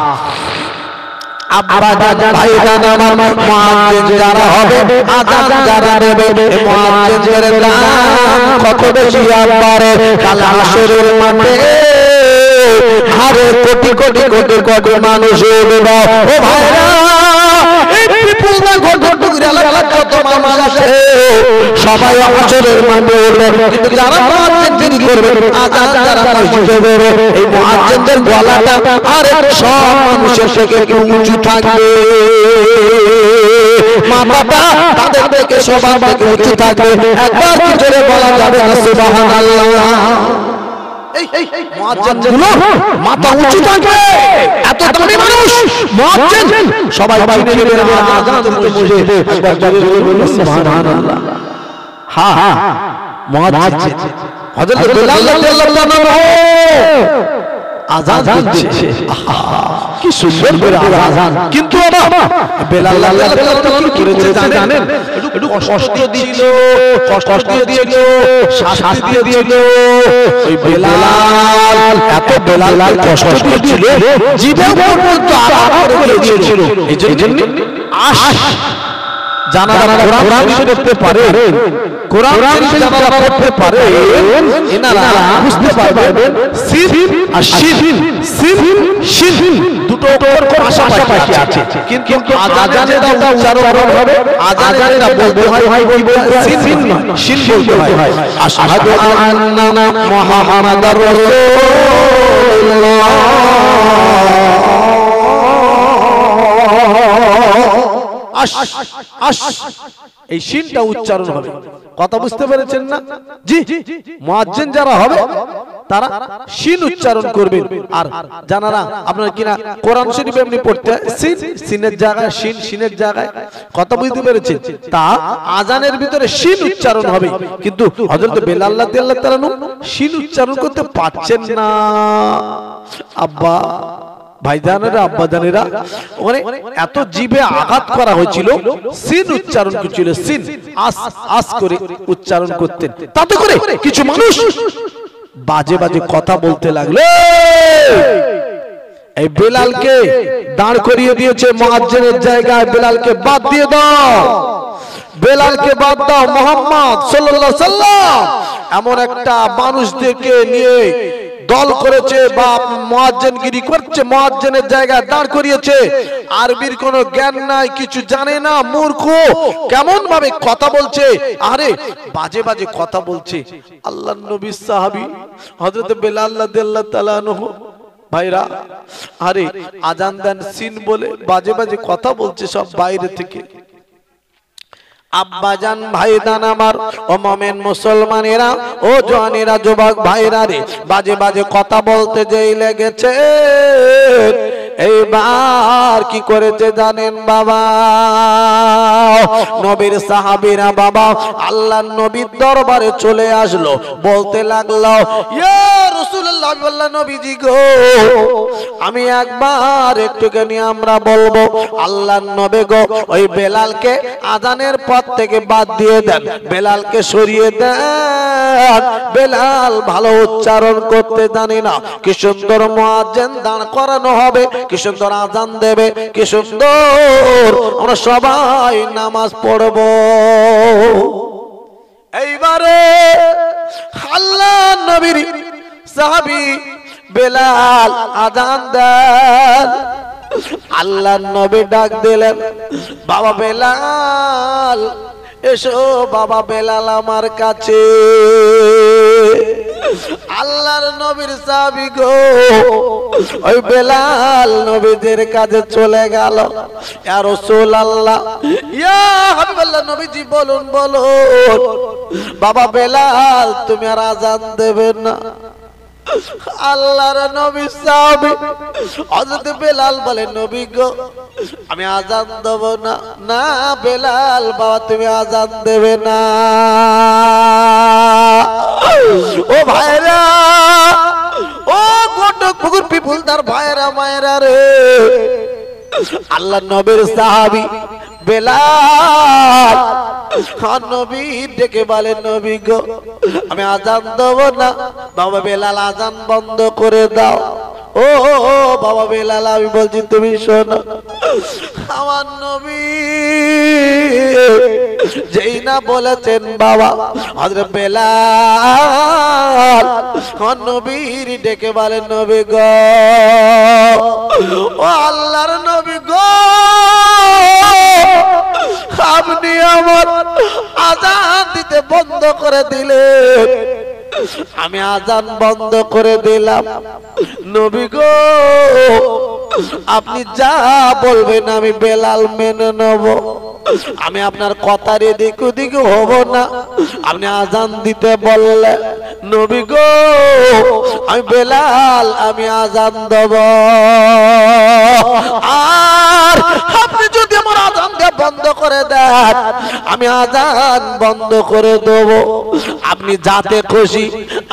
আব্বা জান ভাই জান আমার মুয়াজ্জিন যারা হবে, আজান যারা দেবে, মুয়াজ্জিনের দাম কত বেশি আব্বারে কাল হাসরের মাঠে আরে কোটি কোটি কোটি কোটি মানুষ উঠবে। ও ভাইরা, এই পিপুল না ঘটঘট এলাকা কত মানুষ আছে, সবাই হাসরের মাঠে উঠবে, কিন্তু যারা মুয়াজ্জিন করবে, আজান যারা মসজিদে দেবে, এই মুয়াজ্জিনদের গলাটা আরে সব মানুষের থেকে উঁচু থাকবে, মাথাটা তাদের থেকে সবার থেকে উঁচু থাকবে। একবার কি জোরে বলা যাবে না সুবহানাল্লাহ? মুয়াজ্জিনগুলো মাথা উঁচু থাকবে, এত দামি মানুষ মুয়াজ্জিন, সবাই চিনে নেবে আজান দিতে বসে। একবার জোরে বলুন সুবহানাল্লাহ। হ্যাঁ হ্যাঁ, মুয়াজ্জিন হযরত বেলাল রাদিয়াল্লাহু আনহু আজান দিচ্ছে, কি সুন্দর করে আজান। কিন্তু বাবা বেলাল রাদিয়াল্লাহু আনহু কি করেছে জানেন? একটু কষ্ট দিয়েছিল, কষ্ট দিয়েছিল, শাস্তি দিয়েছিল। ওই বেলাল, এত বেলাল কষ্ট দিয়েছিল, জীবন পর্যন্ত আঘাত করে দিয়েছিল। এই জন্য যারা কোরআন পড়তে পারে, কোরআন যারা পড়তে পারে, এনারা বুঝতে পারবেন সিন আর শিন, সিন শিন দুটো পাশাপাশি আছে, কিন্তু আজানেরা উচ্চারণ হবে, আজানেরা বলতে হয় সিন নয়, শিন বলতে হয়। আশহাদু আন্না মুহাম্মাদার রাসূলুল্লাহ, এই শিনটা উচ্চারণ হবে। কথা বুঝতে পেরেছেন না? জি, মুয়াজ্জিন যারা হবে তারা শিন উচ্চারণ করবেন। আর জানারা আপনারা কিনা কোরআন শরীফ এমনি পড়তে সিন, সিনের জায়গায় শিন, শিনের জায়গায়, কথা বুঝতে পেরেছেন? তা আজানের ভিতরে শিন উচ্চারণ হবে, কিন্তু হযরত বেলাল রাদিয়াল্লাহু তাআলা শিন উচ্চারণ করতে পারছেন না। আব্বা ভাইজানেরা, আব্বা জানেরা, ওখানে এত জিভে আঘাত করা হয়েছিল, সিন উচ্চারণ করছিল, সিন আস আস করে উচ্চারণ করতেন। তাতে করে কিছু মানুষ বাজে বাজে কথা বলতে লাগলো। এই বেলালকে দাঁড় করিয়ে দিয়েছে মুয়াজ্জিনের জায়গায়, বেলালকে বাদ দিয়ে দাও, বেলালকে বাদ দাও। মুহাম্মদ সাল্লাল্লাহু আলাইহি সাল্লাম এমন একটা মানুষদেরকে নিয়ে দল করেছে বা মুয়াজ্জিনগিরি করছে, মুয়াজ্জিনের জায়গায় দাঁড় করিয়েছে, আরবির কোনো জ্ঞান নাই, কিছু জানে না, মূর্খ, কেমন ভাবে কথা বলছে, আরে বাজে বাজে কথা বলছে। আল্লাহর নবী সাহাবী হযরত বেলাল রাদিয়াল্লাহু তাআলা আনহু ভাইরা, আরে আজান দেন সিন বলে বাজে বাজে কথা বলছে সব বাইরে থেকে। আব্বাজান ভাইদান আমার, ও মুমিন মুসলমানেরা, ও জওয়ানেরা, যুবক ভাইরা রে, বাজে বাজে কথা বলতে যেই লেগেছে, এইবার কি করেছে জানেন বাবা? নবীর সাহাবীরা বাবা আল্লাহর নবীর দরবারে চলে আসলো, বলতে লাগলো, ইয়া রাসূলুল্লাহ, আল্লাহর নবীজি গো, আমি একবার একটুখানি আমরা বলবো, আল্লাহর নবী গো, ওই বেলালকে আজানের পথ থেকে বাদ দিয়ে দেন, বেলালকে সরিয়ে দেন, বেলাল ভালো উচ্চারণ করতে জানি না। কি সুন্দর মুয়াজ্জিন দাঁড় করানো হবে, কি সুন্দর আজান দেবে, কি সুন্দর আমরা সবাই নামাজ পড়বো। এইবারে আল্লাহর নবীর সাহাবী বেলাল আজান দেন, আল্লাহর নবী ডাক দিলেন, বাবা বেলাল, এসো বাবা বেলাল আমার কাছে। আল্লাহর নবীর সাহাবী গো, ওই বেলাল নবীদের কাছে চলে গেল। ইয়া রাসূলুল্লাহ, ইয়া হাবিবাল্লাহ, নবীজি বলুন বলুন। বাবা বেলাল তুমি আর আযান দেবে না? আল্লাহর নবী সাহাবী হযরত বেলাল বলে, নবী গো আমি আযান দেব না। না বেলাল বাবা তুমি আযান দেবে না। ও ভাইরা, ও গোটক পুকুর পিপুলদার ভাইরা মায়েরা রে, আল্লাহ নবীর সাহাবী বেলাল নবী ডেকে বলে, নবী গো আমি আযান দেব না। বাবা বেলাল আযান বন্ধ করে দাও। ও বাবা বেলাল আমি বলছি তুমি শোনো, আমার নবী যেই না বলেছেন বাবা হযরত বেলাল নবীর ডেকে বলেন, নবী গো, ও আল্লাহর নবী গো, আপনি আমার আযান দিতে বন্ধ করে দিলেন। আমি আযান বন্ধ করে দিলাম। নবী গো আপনি যা বলবেন আমি বেলাল মেনে নেব। আমি আপনার কথার এদিক ওদিক হব না। আপনি আযান দিতে বললে নবী গো আমি বেলাল আমি আযান দেব। আর আপনি যদি আমার আযান দিয়ে বন্ধ করে দেন আমি আযান বন্ধ করে দেব। আপনি যাতে খুশি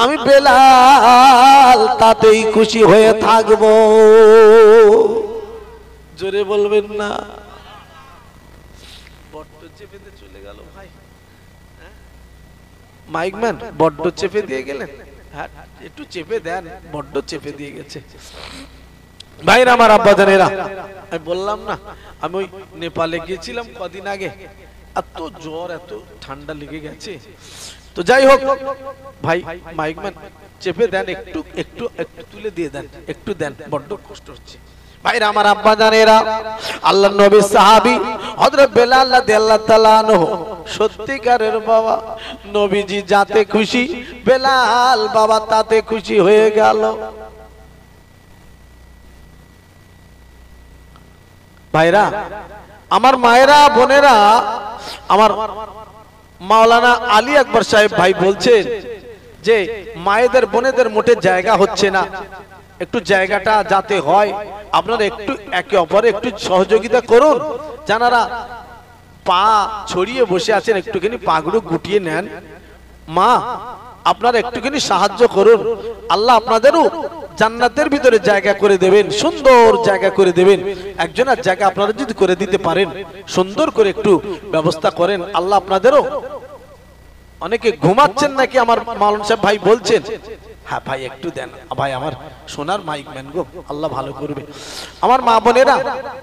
আমি বেলাল তাতেই খুশি হয়ে থাকবো। জোরে বলবেন না? বড্ড চেপে দিয়ে চলে গেল ভাই। মাইকম্যান বড্ড চেপে দিয়ে গেলেন। হ্যাঁ একটু চেপে দেন, বড্ড চেপে দিয়ে গেছে। ভাইরা আমার আব্বাজানেরা, আমি বললাম না আমি ওই নেপালে গিয়েছিলাম কদিন আগে, এত জ্বর এত ঠান্ডা লেগে গেছে। তো যাই হোক ভাই মাইকম্যান চেপে দেন, একটু একটু একটু তুলে দিয়ে দেন, একটু দেন, বড্ড কষ্ট হচ্ছে। ভাইরা আমার আব্বাজানেরা, আল্লাহর নবীর সাহাবী হযরত বেলাল রাদিয়াল্লাহু তাআলা আনহু সত্যিকারের বাবা নবীজি যাতে খুশি বেলাল বাবা তাতে খুশি হয়ে গেল। ভাইরা আমার মায়েরা বোনেরা, আমার মাওলানা আলী আকবর সাহেব ভাই বলছেন যে মায়েদের বোনেদের মোটে জায়গা হচ্ছে না, একটু জায়গাটা যাতে হয় আপনারা একটু একে অপরে একটু সহযোগিতা করুন। যারা পা ছড়িয়ে বসে আছেন একটুখানি পাগুলো গুটিয়ে নেন। মা আপনারা একটুখানি সাহায্য করুন, আল্লাহ আপনাদেরও জান্নাতের ভিতরে জায়গা করে দেবেন, সুন্দর জায়গা করে দেবেন। একজনের জায়গা আপনারা যদি করে দিতে পারেন, সুন্দর করে একটু ব্যবস্থা করেন, আল্লাহ আপনাদেরও। অনেকে ঘুমাচ্ছেন নাকি আমার মাওলানা সাহেব ভাই বলছেন। হ্যাঁ ভাই একটু দেন ভাই, আমার সোনার মাইকম্যান গো, আল্লাহ ভালো করবে। আমার মা বোনেরা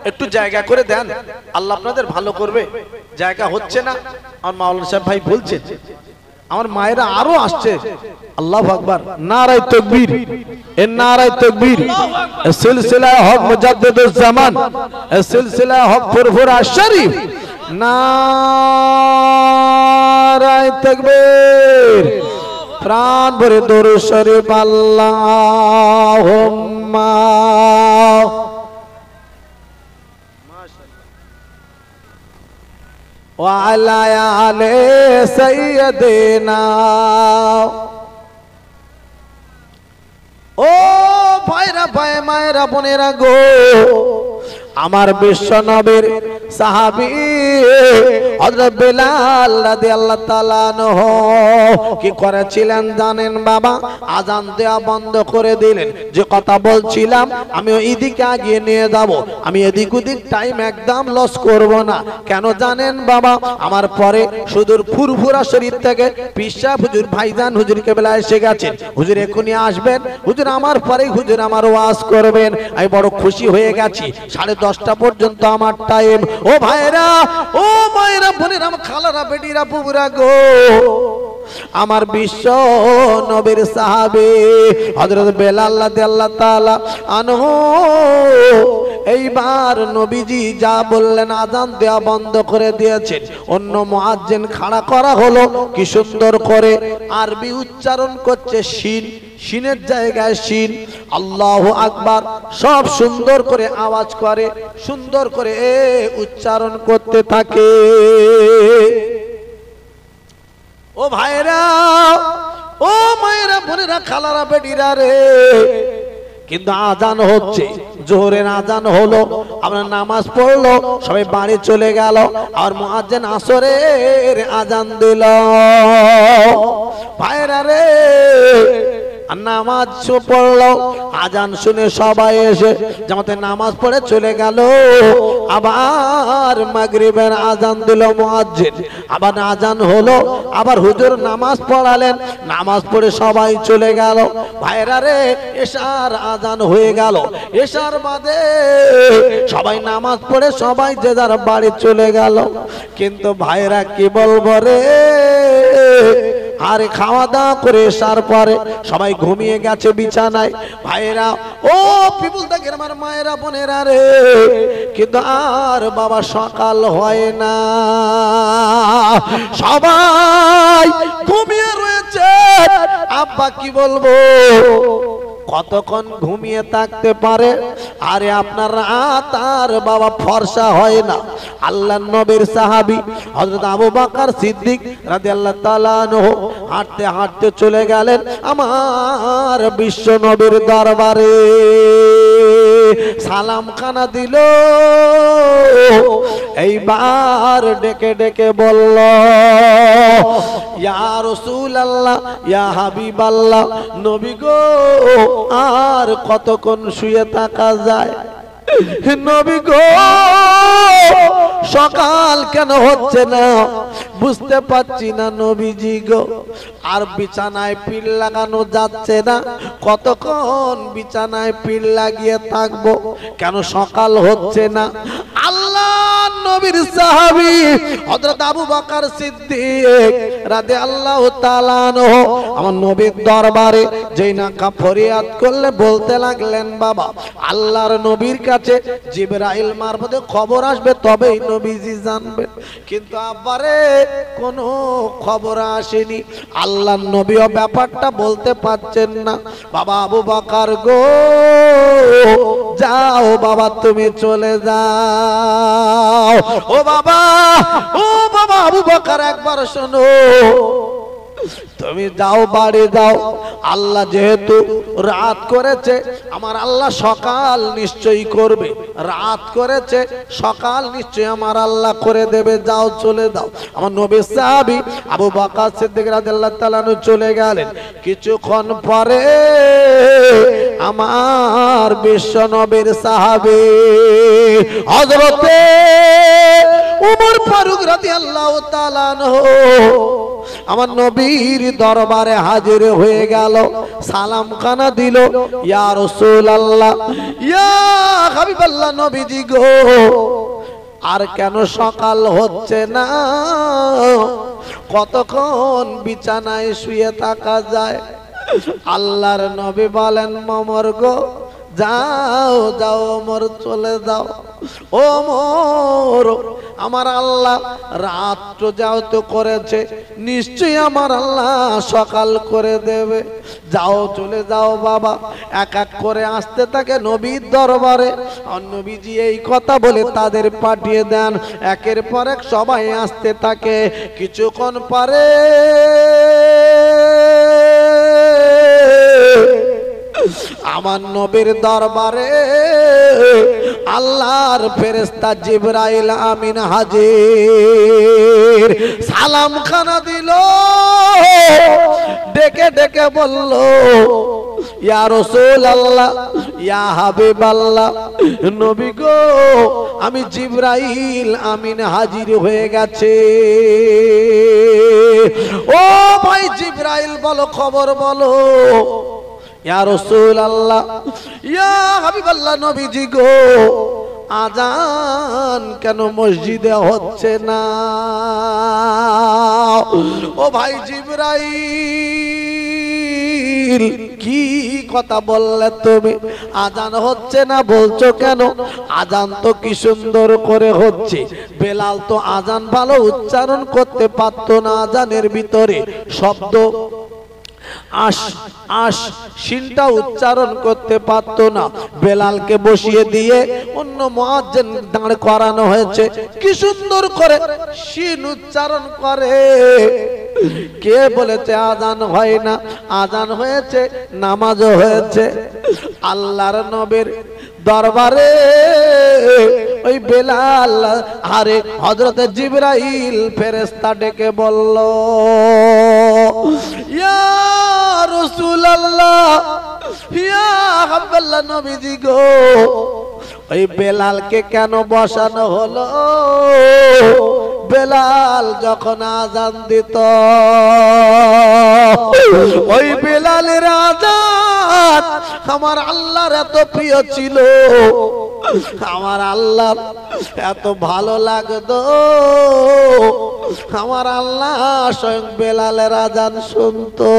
একটু জায়গা করে দেন, আল্লাহ আপনাদের ভালো করবে। জায়গা হচ্ছে না, আমার মাওলানা সাহেব ভাই বলছেন। আমার মায়েরা আরো আসছে, আল্লাহু আকবার, নারায়ে তাকবীর, এ নারায়ে তাকবীর, এ সিলসিলা হক মুজাদ্দিদুজ জামান, এ সিলসিলা হক ফুরফুরা শরীফ, নারায়ে তাকবীর, প্রাণ ভরে দরুদ শরীফ, আল্লাহুম্মা ওয়া আলা আলি সাইয়্যিদিনা। ও ভাইরা ভাই মায়েরা বোনেরা গো, আমার বিশ্ব নবীর সাহাবী হযরত বেলাল রাদিয়াল্লাহু তাআলা আনহু কি করেছিলেন জানেন বাবা? আযান দেয়া বন্ধ করে দিলেন। যে কথা বলছিলাম আমি এদিকে আগিয়ে নিয়ে যাব, আমি এদিক ওদিক টাইম একদম লস করব না। কেন জানেন বাবা? আমার পরে সুদূর ফুরফুরা শরীফ থেকে পীর সাহেব হুজুর ভাইজান হুজুর কেবলা এসে গেছেন। হুজুর এখনই আসবেন, হুজুর আমার পরেই হুজুর আমার ওয়াজ করবেন। আমি বড় খুশি হয়ে গেছি। 10:30 পর্যন্ত আমার টাইম। ও ভাইরা, ও মায়েরা বোনেরা, আমার খালারা বেটিরা বুবুরা গো, আমার বিশ্ব নবীর সাহাবী হযরত বেলাল রাদিয়াল্লাহু তাআলা আনহু এইবার নবীজি যা বললেন আযান দেওয়া বন্ধ করে দিয়েছেন। অন্য মুয়াজ্জিন খাড়া করা হলো, কি সুন্দর করে আরবি উচ্চারণ করছে, শিন, শিনের জায়গায় শিন, আল্লাহু আকবার, সব সুন্দর করে আওয়াজ করে, সুন্দর করে উচ্চারণ করতে থাকে। ও ভাইরা, ও মায়েরা, বোনেরা, খালারা, বেটিরা রে, কিন্তু আজান হচ্ছে, জোহরের আজান হলো, আমরা নামাজ পড়লো, সবাই বাড়ি চলে গেল, আর মুয়াজ্জিন আসরের আজান দিল। ভাইরা রে, নামাজ পড়লো, আজান শুনে সবাই এসে জামাতে নামাজ পড়ে চলে গেল। আবার মাগরিবের আজান দিল মুয়াজ্জিন, আবার আজান হলো, আবার হুজুর নামাজ পড়ালেন, নামাজ পড়ে সবাই চলে গেল। ভাইরা রে, এশার আজান হয়ে গেল, এশার বাদে সবাই নামাজ পড়ে সবাই যে যার বাড়ি চলে গেল। কিন্তু ভাইরা কি বলবো রে, আর খাওয়া দাওয়া করে এসার পরে সবাই ঘুমিয়ে গেছে বিছানায়। ভাইরা, ও পিপুল দা গ্রামের মায়েরা, বোনেরা রে, কিন্তু আর বাবা সকাল হয় না, সবাই ঘুমিয়ে রয়েছে। আব্বা কি বলবো, কতক্ষণ ঘুমিয়ে থাকতে পারে? আরে আপনার রাত আর বাবা ফর্সা হয় না। আল্লাহর নবীর সাহাবী হযরত আবু বকর সিদ্দিক রাদিয়াল্লাহু তাআলা আনহু হাঁটতে হাঁটতে চলে গেলেন আমার বিশ্ব নবীর দরবারে, সালাম খানা দিল। এইবার ডেকে ডেকে বলল, ইয়া রাসূলুল্লাহ, ইয়া হাবিবাল্লাহ, নবী গো, আর কতক্ষণ শুয়ে থাকা যায়? নবী গো, সকাল কেন হচ্ছে না বুঝতে পারছি না নবীজি গো, আর বিছানায় পিল লাগানো যাচ্ছে না, কতক্ষণ বিছানায় পিল লাগিয়ে থাকবো, কেন সকাল হচ্ছে না? আল্লাহ নবীর সাহাবী হযরত আবু বকর সিদ্দিক রাদিয়াল্লাহু তাআলা আনহু আমার নবীর দরবারে যেই না ফরিয়াদ করলে বলতে লাগলেন, বাবা, আল্লাহর নবীর কাছে জিবরাইল মারফতে খবর আসবে, তবেই নবীজি জানবেন। কিন্তু আব্বারে কোনো খবর আসেনি, আল্লাহর নবীও ব্যাপারটা বলতে পারছেন না। বাবা আবু বকর গো, যাও বাবা, তুমি চলে যাও। ও বাবা, ও বাবা আবু বকর, একবার শোনো, তুমি যাও, বাড়ি যাও। আল্লাহ যেহেতু রাত করেছে, আমার আল্লাহ সকাল নিশ্চয়ই করবে। রাত করেছে, সকাল নিশ্চয়ই আমার আল্লাহ করে দেবে। যাও, চলে যাও। আমার নবীর সাহাবী আবু বকর সিদ্দিক রাদিয়াল্লাহু তাআলা আনহু চলে গেলেন। কিছুক্ষণ পরে আমার বিশ্ব নবীর সাহাবী হযরতে ওমর ফারুক রাদিয়াল্লাহু তাআলা আনহু আমার নবীর দরবারে হাজির হয়ে গেল, সালাম খানা দিল, ইয়া রাসূলুল্লাহ, ইয়া হাবিবাল্লাহ, নবীজি গো, আর কেন সকাল হচ্ছে না? কতক্ষণ বিছানায় শুয়ে থাকা যায়? আল্লাহর নবী বলেন, ওমর গো, যাও যাও ওমর, চলে যাও। ওমর, আমার আল্লাহ রাত যাও তো করেছে, নিশ্চয়ই আমার আল্লাহ সকাল করে দেবে। যাও, চলে যাও বাবা। এক এক করে আসতে থাকে নবীর দরবারে, আর নবীজি এই কথা বলে তাদের পাঠিয়ে দেন। একের পর এক সবাই আসতে থাকে। কিছুক্ষণ পরে আমার নবীর দরবারে আল্লাহর ফেরেশতা জিবরাইল আমিন হাজির, সালাম খানা দিল, ডেকে ডেকে বলল, ইয়া রাসূলুল্লাহ, ইয়া হাবিবাল্লাহ, নবী গো, আমি জিবরাইল আমিন হাজির হয়ে গেছে। ও ভাই জিবরাইল, বলো, খবর বলো। ইয়া রাসূলুল্লাহ, ইয়া হাবিবাল্লাহ, নবীজি গো, আজান কেন মসজিদে হচ্ছে না? ও ভাই জিবরাইল, কি কথা বললে তুমি? আজান হচ্ছে না বলছো কেন? আজান তো কি সুন্দর করে হচ্ছে। বেলাল তো আজান ভালো উচ্চারণ করতে পারতো না, আজানের ভিতরে শব্দ আশ আশ শিনটা উচ্চারণ করতে পারতো না। বেলালকে বসিয়ে দিয়ে অন্য মুয়াজ্জিন দাঁড় করানো হয়েছে, কি সুন্দর করে শিন উচ্চারণ করে। কে বলেছে আজান হয় না? আজান হয়েছে, নামাজও হয়েছে। আল্লাহর নবীর দরবারে ওই বেলাল আরে হযরতে জিবরাইল ফেরেশতা ডেকে বলল, ইয়া রাসূলুল্লাহ, ইয়া হাবিবাল্লাহ, নবীজি গো, ওই বেলালকে কেন বসানো হলো? বেলাল যখন আজান দিত, ওই বেলালের আজান আমার আল্লাহর এত প্রিয় ছিল, আমার আল্লাহর এত ভালো লাগতো, আমার আল্লাহ স্বয়ং বেলালের আজান শুনতো।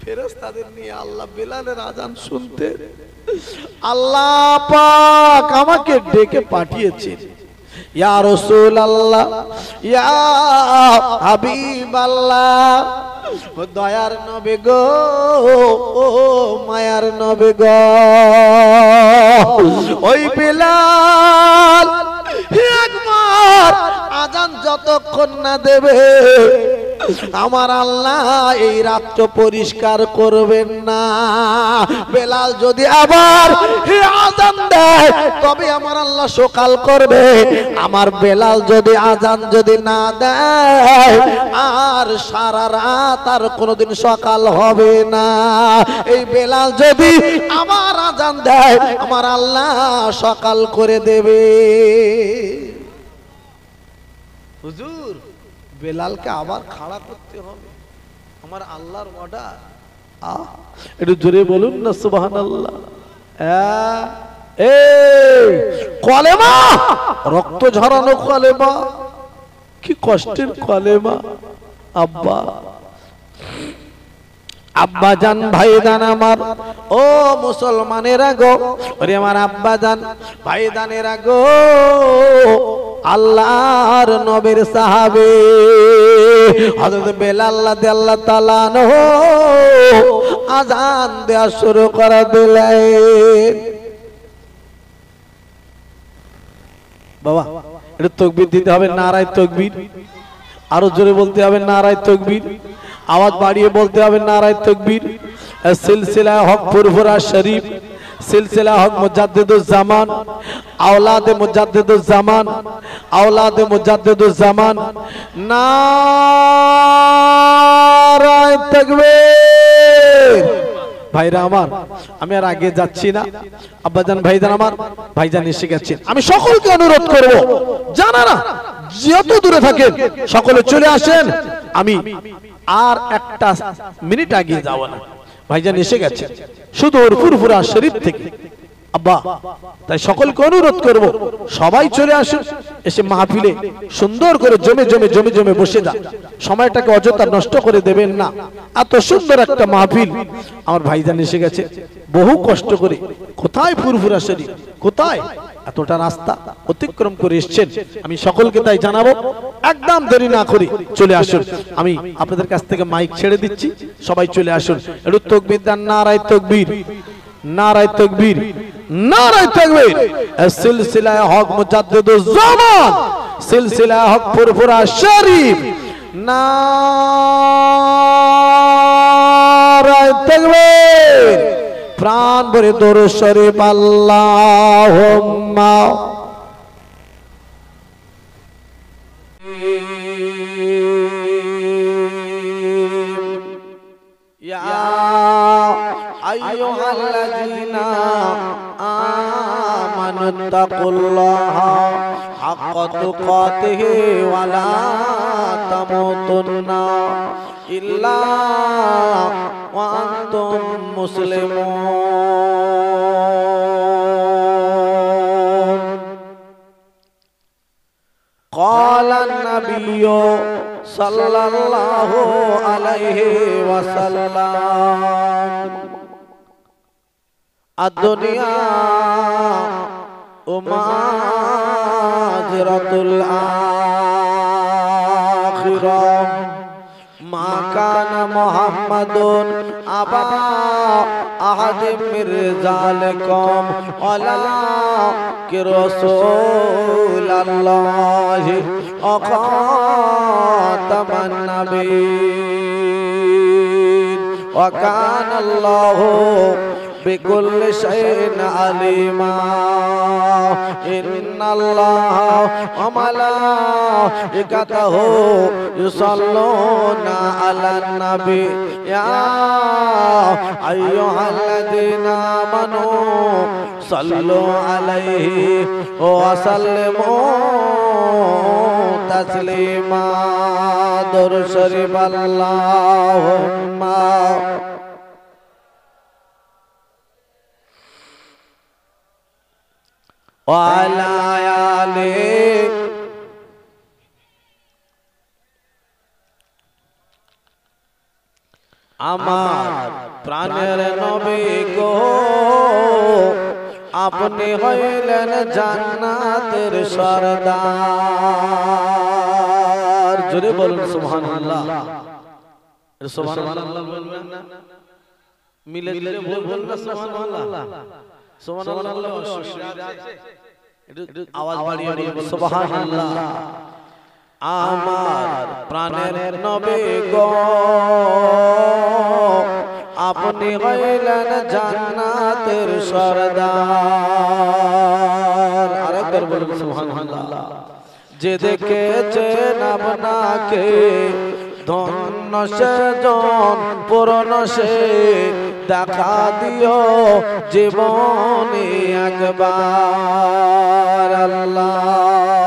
ফেরেশতাদের নিয়ে আল্লাহ বেলালের আজান শুনতে আল্লাহ পাক আমাকে ডেকে পাঠিয়েছেন। ইয়া রাসূলুল্লাহ, ইয়া হাবিবাল্লাহ, ও দয়ার নবী গো, ও মায়ার নবী গো, ওই বেলাল একবার আজান যতক্ষণ না দেবে আমার আল্লাহ এই রাত্র পরিষ্কার করবেন না। বেলাল যদি আবার আজান দেয় তবে আমার আল্লাহ সকাল করবে। আমার বেলাল যদি আজান যদি না দেয় আর সারা রাত আর কোনোদিন সকাল হবে না। এই বেলাল যদি আমার আজান দেয় আমার আল্লাহ সকাল করে দেবে। হুজুর, বেলালকে আবার খাড়া করতে হবে, আমার আল্লাহর অর্ডার। একটু জোরে বলুন না সুবহানাল্লাহ। কলেমা, রক্ত ঝরানো কলেমা, কি কষ্টের কলেমা। আব্বা, আব্বা জান, ভাই জান আমার, ও মুসলমানেরা গো, ওরে আমার আব্বা জান, ভাই জানেরা গো, আল্লাহর নবীর সাহাবী হযরত বেলাল রাদিয়াল্লাহু তাআলা আনহু আযান দেয়া শুরু করে দিলেন। বাবা, এটা তাকবীর দিতে হবে, নারায়ে তাকবীর। আরো জোরে বলতে হবে নারায়ে তাকবীর, আওয়াজ বাড়িয়ে বলতে হবে নারায়ে তাকবীর। সিলসিলা হক ফুরফুরা শরীফ, সিলসিলা হক মুজাদ্দিদুজ জামান, আওলাদে মুজাদ্দিদুজ জামান, আওলাদে মুজাদ্দিদুজ জামান, নারায়ে তাকবীর। ভাইরা আমার, আমি আর আগে যাচ্ছি না। আব্বাজান, ভাইজান আমার, ভাইজান এসে গেছেন। আমি সকলকে অনুরোধ করব, জানারা যত দূরে থাকেন সকলে চলে আসেন। আমি আর একটা মিনিট এগিয়ে যাব না। ভাইজান এসে গেছে সুদূর ফুরফুরা শরীফ থেকে। আব্বা, তাই সকলকে অনুরোধ করব সবাই চলে আসুন, এসে মাহফিলে সুন্দর করে জমে জমে জমে জমে বসে যান। সময়টাকে অযথা নষ্ট করে দেবেন না। এত সুন্দর একটা মাহফিল আমার ভাইজান এসে গেছে বহু কষ্ট করে। কোথায় ফুরফুরা শরীফ, কোথায় এতটা রাস্তা অতিক্রম করে এসেছেন। আমি সকলকে তাই জানাবো, একদম দেরি না করে চলে আসুন। আমি আপনাদের কাছ থেকে মাইক ছেড়ে দিচ্ছি, সবাই চলে আসুন। একটু তাকবীর দেন, নারায়ে তাকবীর, নারায়ে তাকবীর, নারায়ে তাকবীর। সিলসিলা হক মুজাদ্দিদুজ জামান, সিলসিলা হক ফুরফুরা শরীফ, নারায়ে তাকবীর। প্রাণ ভরে দরুদ শরীফ আল্লাহুম্মা ইয়া আইয়ুহাল্লাযীনা আমানুত্তাকুল্লাহা হাক্কা তুকাতিহি ওয়া লা তামুতুন্না إلا وأنتم مسلمون. قال النبي صلى الله عليه وسلم الدنيا وماجرة الآخرة ما كان محمد أبا أحد من رجالكم ولكن رسول الله وخاتم النبيين وكان الله بكل شيء عليما. إن الله وملائكته يصلون على النبي يا أيها الذين آمنوا صلوا عليه وسلموا تسليما. درود شريف اللهم وعلى آله আমার প্রাণের নবী গো আপনি হইলেন জান্নাতের সরদার। জোরে বলুন সুবহানাল্লাহ। সুবহানাল্লাহ বলবেন না, মিলে দিলে বলবেন না সুবহানাল্লাহ। সুবহানাল্লাহ একটু আওয়াজ বাড়িয়ে বলুন সুবহানাল্লাহ। আমার প্রাণের নবী গো আপনি হইলেন জান্নাতের সরদার। আরেকবার বলুন সুবহানাল্লাহ। যে দেখেছেন আপনাকে ধন্য সেজন পূর্ণ সে দেখা দিও জীবনে একবার। আল্লাহুম্মা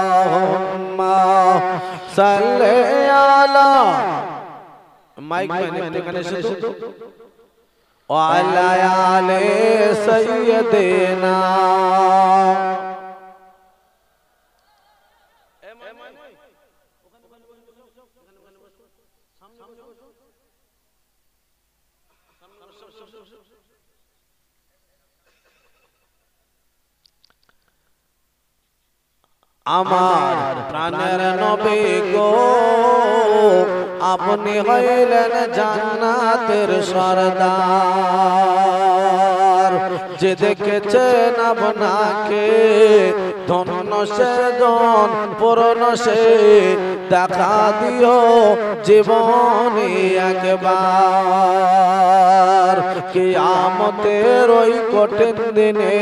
সাল্লি আলা মাইক মানে এখানে শুধু ওয়া আলা আলি সাইয়্যিদিনা আমার প্রাণের নবী গো আপনি হইলেন জান্নাতের সরদার। যে দেখেছেন আপনাকে ধন্য সেজন পূর্ণ সে দেখা দিও জীবনে একবার। কিয়ামতের ওই কঠিন দিনে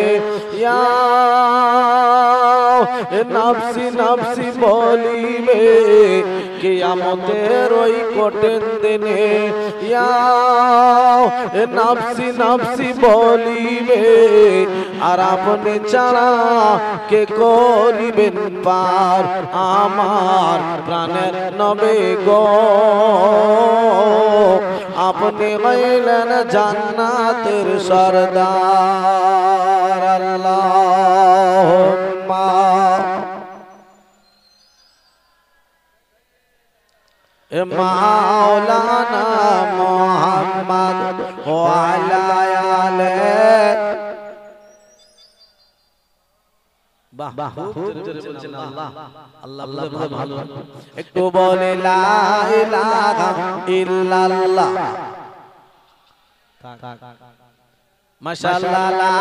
ইয়া নফসি নফসি বলিবে। কিয়ামতের ওই কঠিন দিনে ইয়া নফসি নফসি বলিবে। আর আপনি ছাড়া কে করিবেন পার আমার প্রাণের নবী গো আপনি হইলেন জান্নাতের সরদার। আল্লাহুম্মা মাওলানা মুহাম্মদ ওয়া আলা আলিহি। বাহ বাহ জোরে বলছেন আল্লাহ আল্লাহ ভালো। একটু বলে লা ইলাহা ইল্লাল্লাহ মাশাআল্লাহ। লা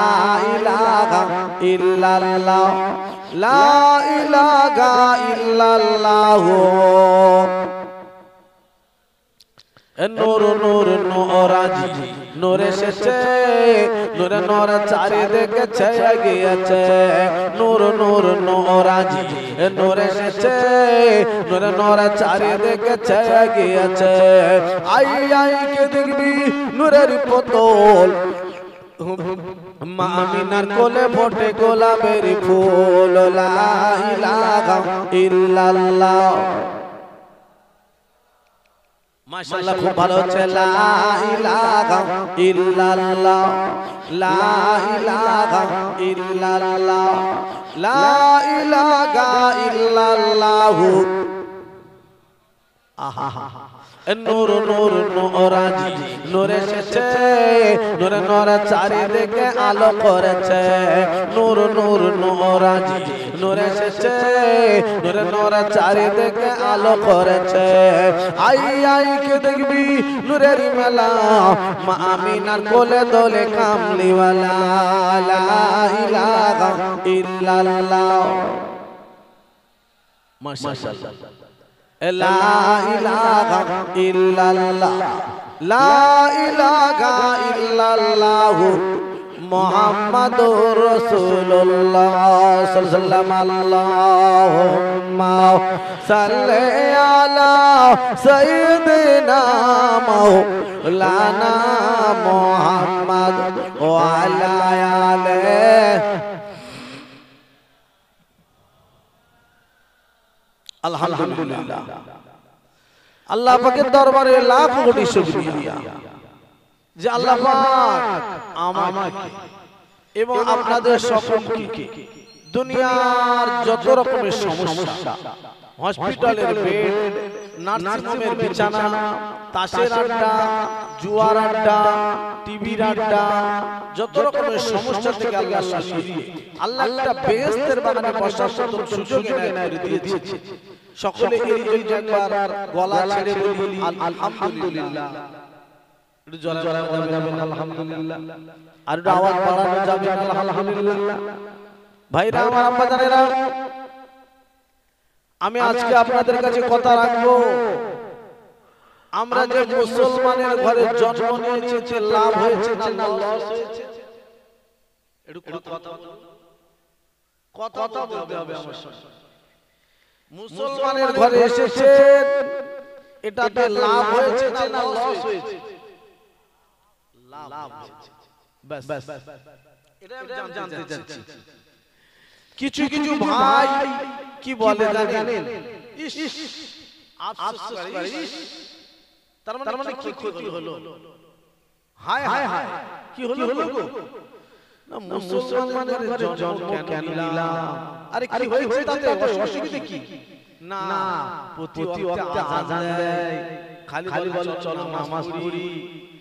ইলাহা ইল্লাল্লাহ লা ইলাহা ইল্লাল্লাহ। নূর নূর নূরাজি নূর এসেছে নূরে নূর চারিদিকে ছেয়ে গিয়েছে। নূর নূর নূরাজি নূর এসেছে নূরে নূর চারিদিকে ছেয়ে গিয়েছে। আই আই কে দেখবি নূরের পুতুল মা আমিনার কোলে ফোটে গোলাপের ফুল। লা ইলাহা ইল্লাল্লাহ মাশাআল্লাহ খুব ভালো হচ্ছে লা ইলাহা ইল্লাল্লাহ লা ইলাহা ইল্লাল্লাহ লা ইলাহা ইল্লাল্লাহ আহা নূর নূর নূরাজি নূর এসেছে নূরে নূরে চারিদিকে আলো করেছে নূর নূর নূরাজি নূর এসেছে নূরে নূরে চারিদিকে আলো করেছে আই আই কে দেখবি নূরের মেলা মা আমিনার কোলে দোলে কামলিওয়ালা লা ইলাহা ইল্লাল্লাহ মাশাআল্লাহ লা ইলাহা ইল্লাল্লাহ লা ইলাহা ইল্লাল্লাহ মুহাম্মাদুর রাসূলুল্লাহ সাল্লাল্লাহু আল্লাহুম্মা সাল্লি আলা সাইয়্যিদিনা মাওলানা মুহাম্মদ ওয়া আলা আলিহি আলহামদুলিল্লাহ আল্লাহ পাকের দরবারে লাখ কোটি শুকরিয়া যে আল্লাহ পাক আমাকে এবং আপনাদের সকলকে দুনিয়ার যত রকমের সমস্যা হসপিটালের বেড নার্সিং হোমের বিছানা তাসের আড্ডা জুয়ার আড্ডা টিভির আড্ডা যত রকমের সমস্যা থেকে আল্লাহ সরিয়ে আল্লাহ একটা বেহেশতের বাগানে বসার মতো সুযোগ এনায়েত করে দিয়েছে সকলে এই জন্য একবার গলা ছেড়ে বলি আলহামদুলিল্লাহ একটু জোরে জোরে বলবেন আলহামদুলিল্লাহ আর একটু আওয়াজ বাড়ানো যাবে আলহামদুলিল্লাহ ভাইরা আমার আব্বা জানেরা আমি আজকে আপনাদের কাছে কথা রাখবো আমরা যে মুসলমানের ঘরে জন্ম নিয়েছি লাভ হয়েছে না লস হয়েছে একটু কথা বলতে হবে আমার সাথে মুসলমানের ঘরে এসেছেন এটাতে লাভ হয়েছে না লস হয়েছে লাভ হয়েছে বাস এটা আমি জানতে চাচ্ছি কিছু কিছু ভাই কি বলে জানেন আফসোস করে তার মানে কি ক্ষতি হলো হায় হায় হায় কি হলো গো না মুসলমানদের জন্ম কেন নিলাম আরে কি হয়েছে তাতে অসুবিধা কি না প্রতি ওয়াক্তে আযান দেয় খালি বলে চলো নামাজ পড়ি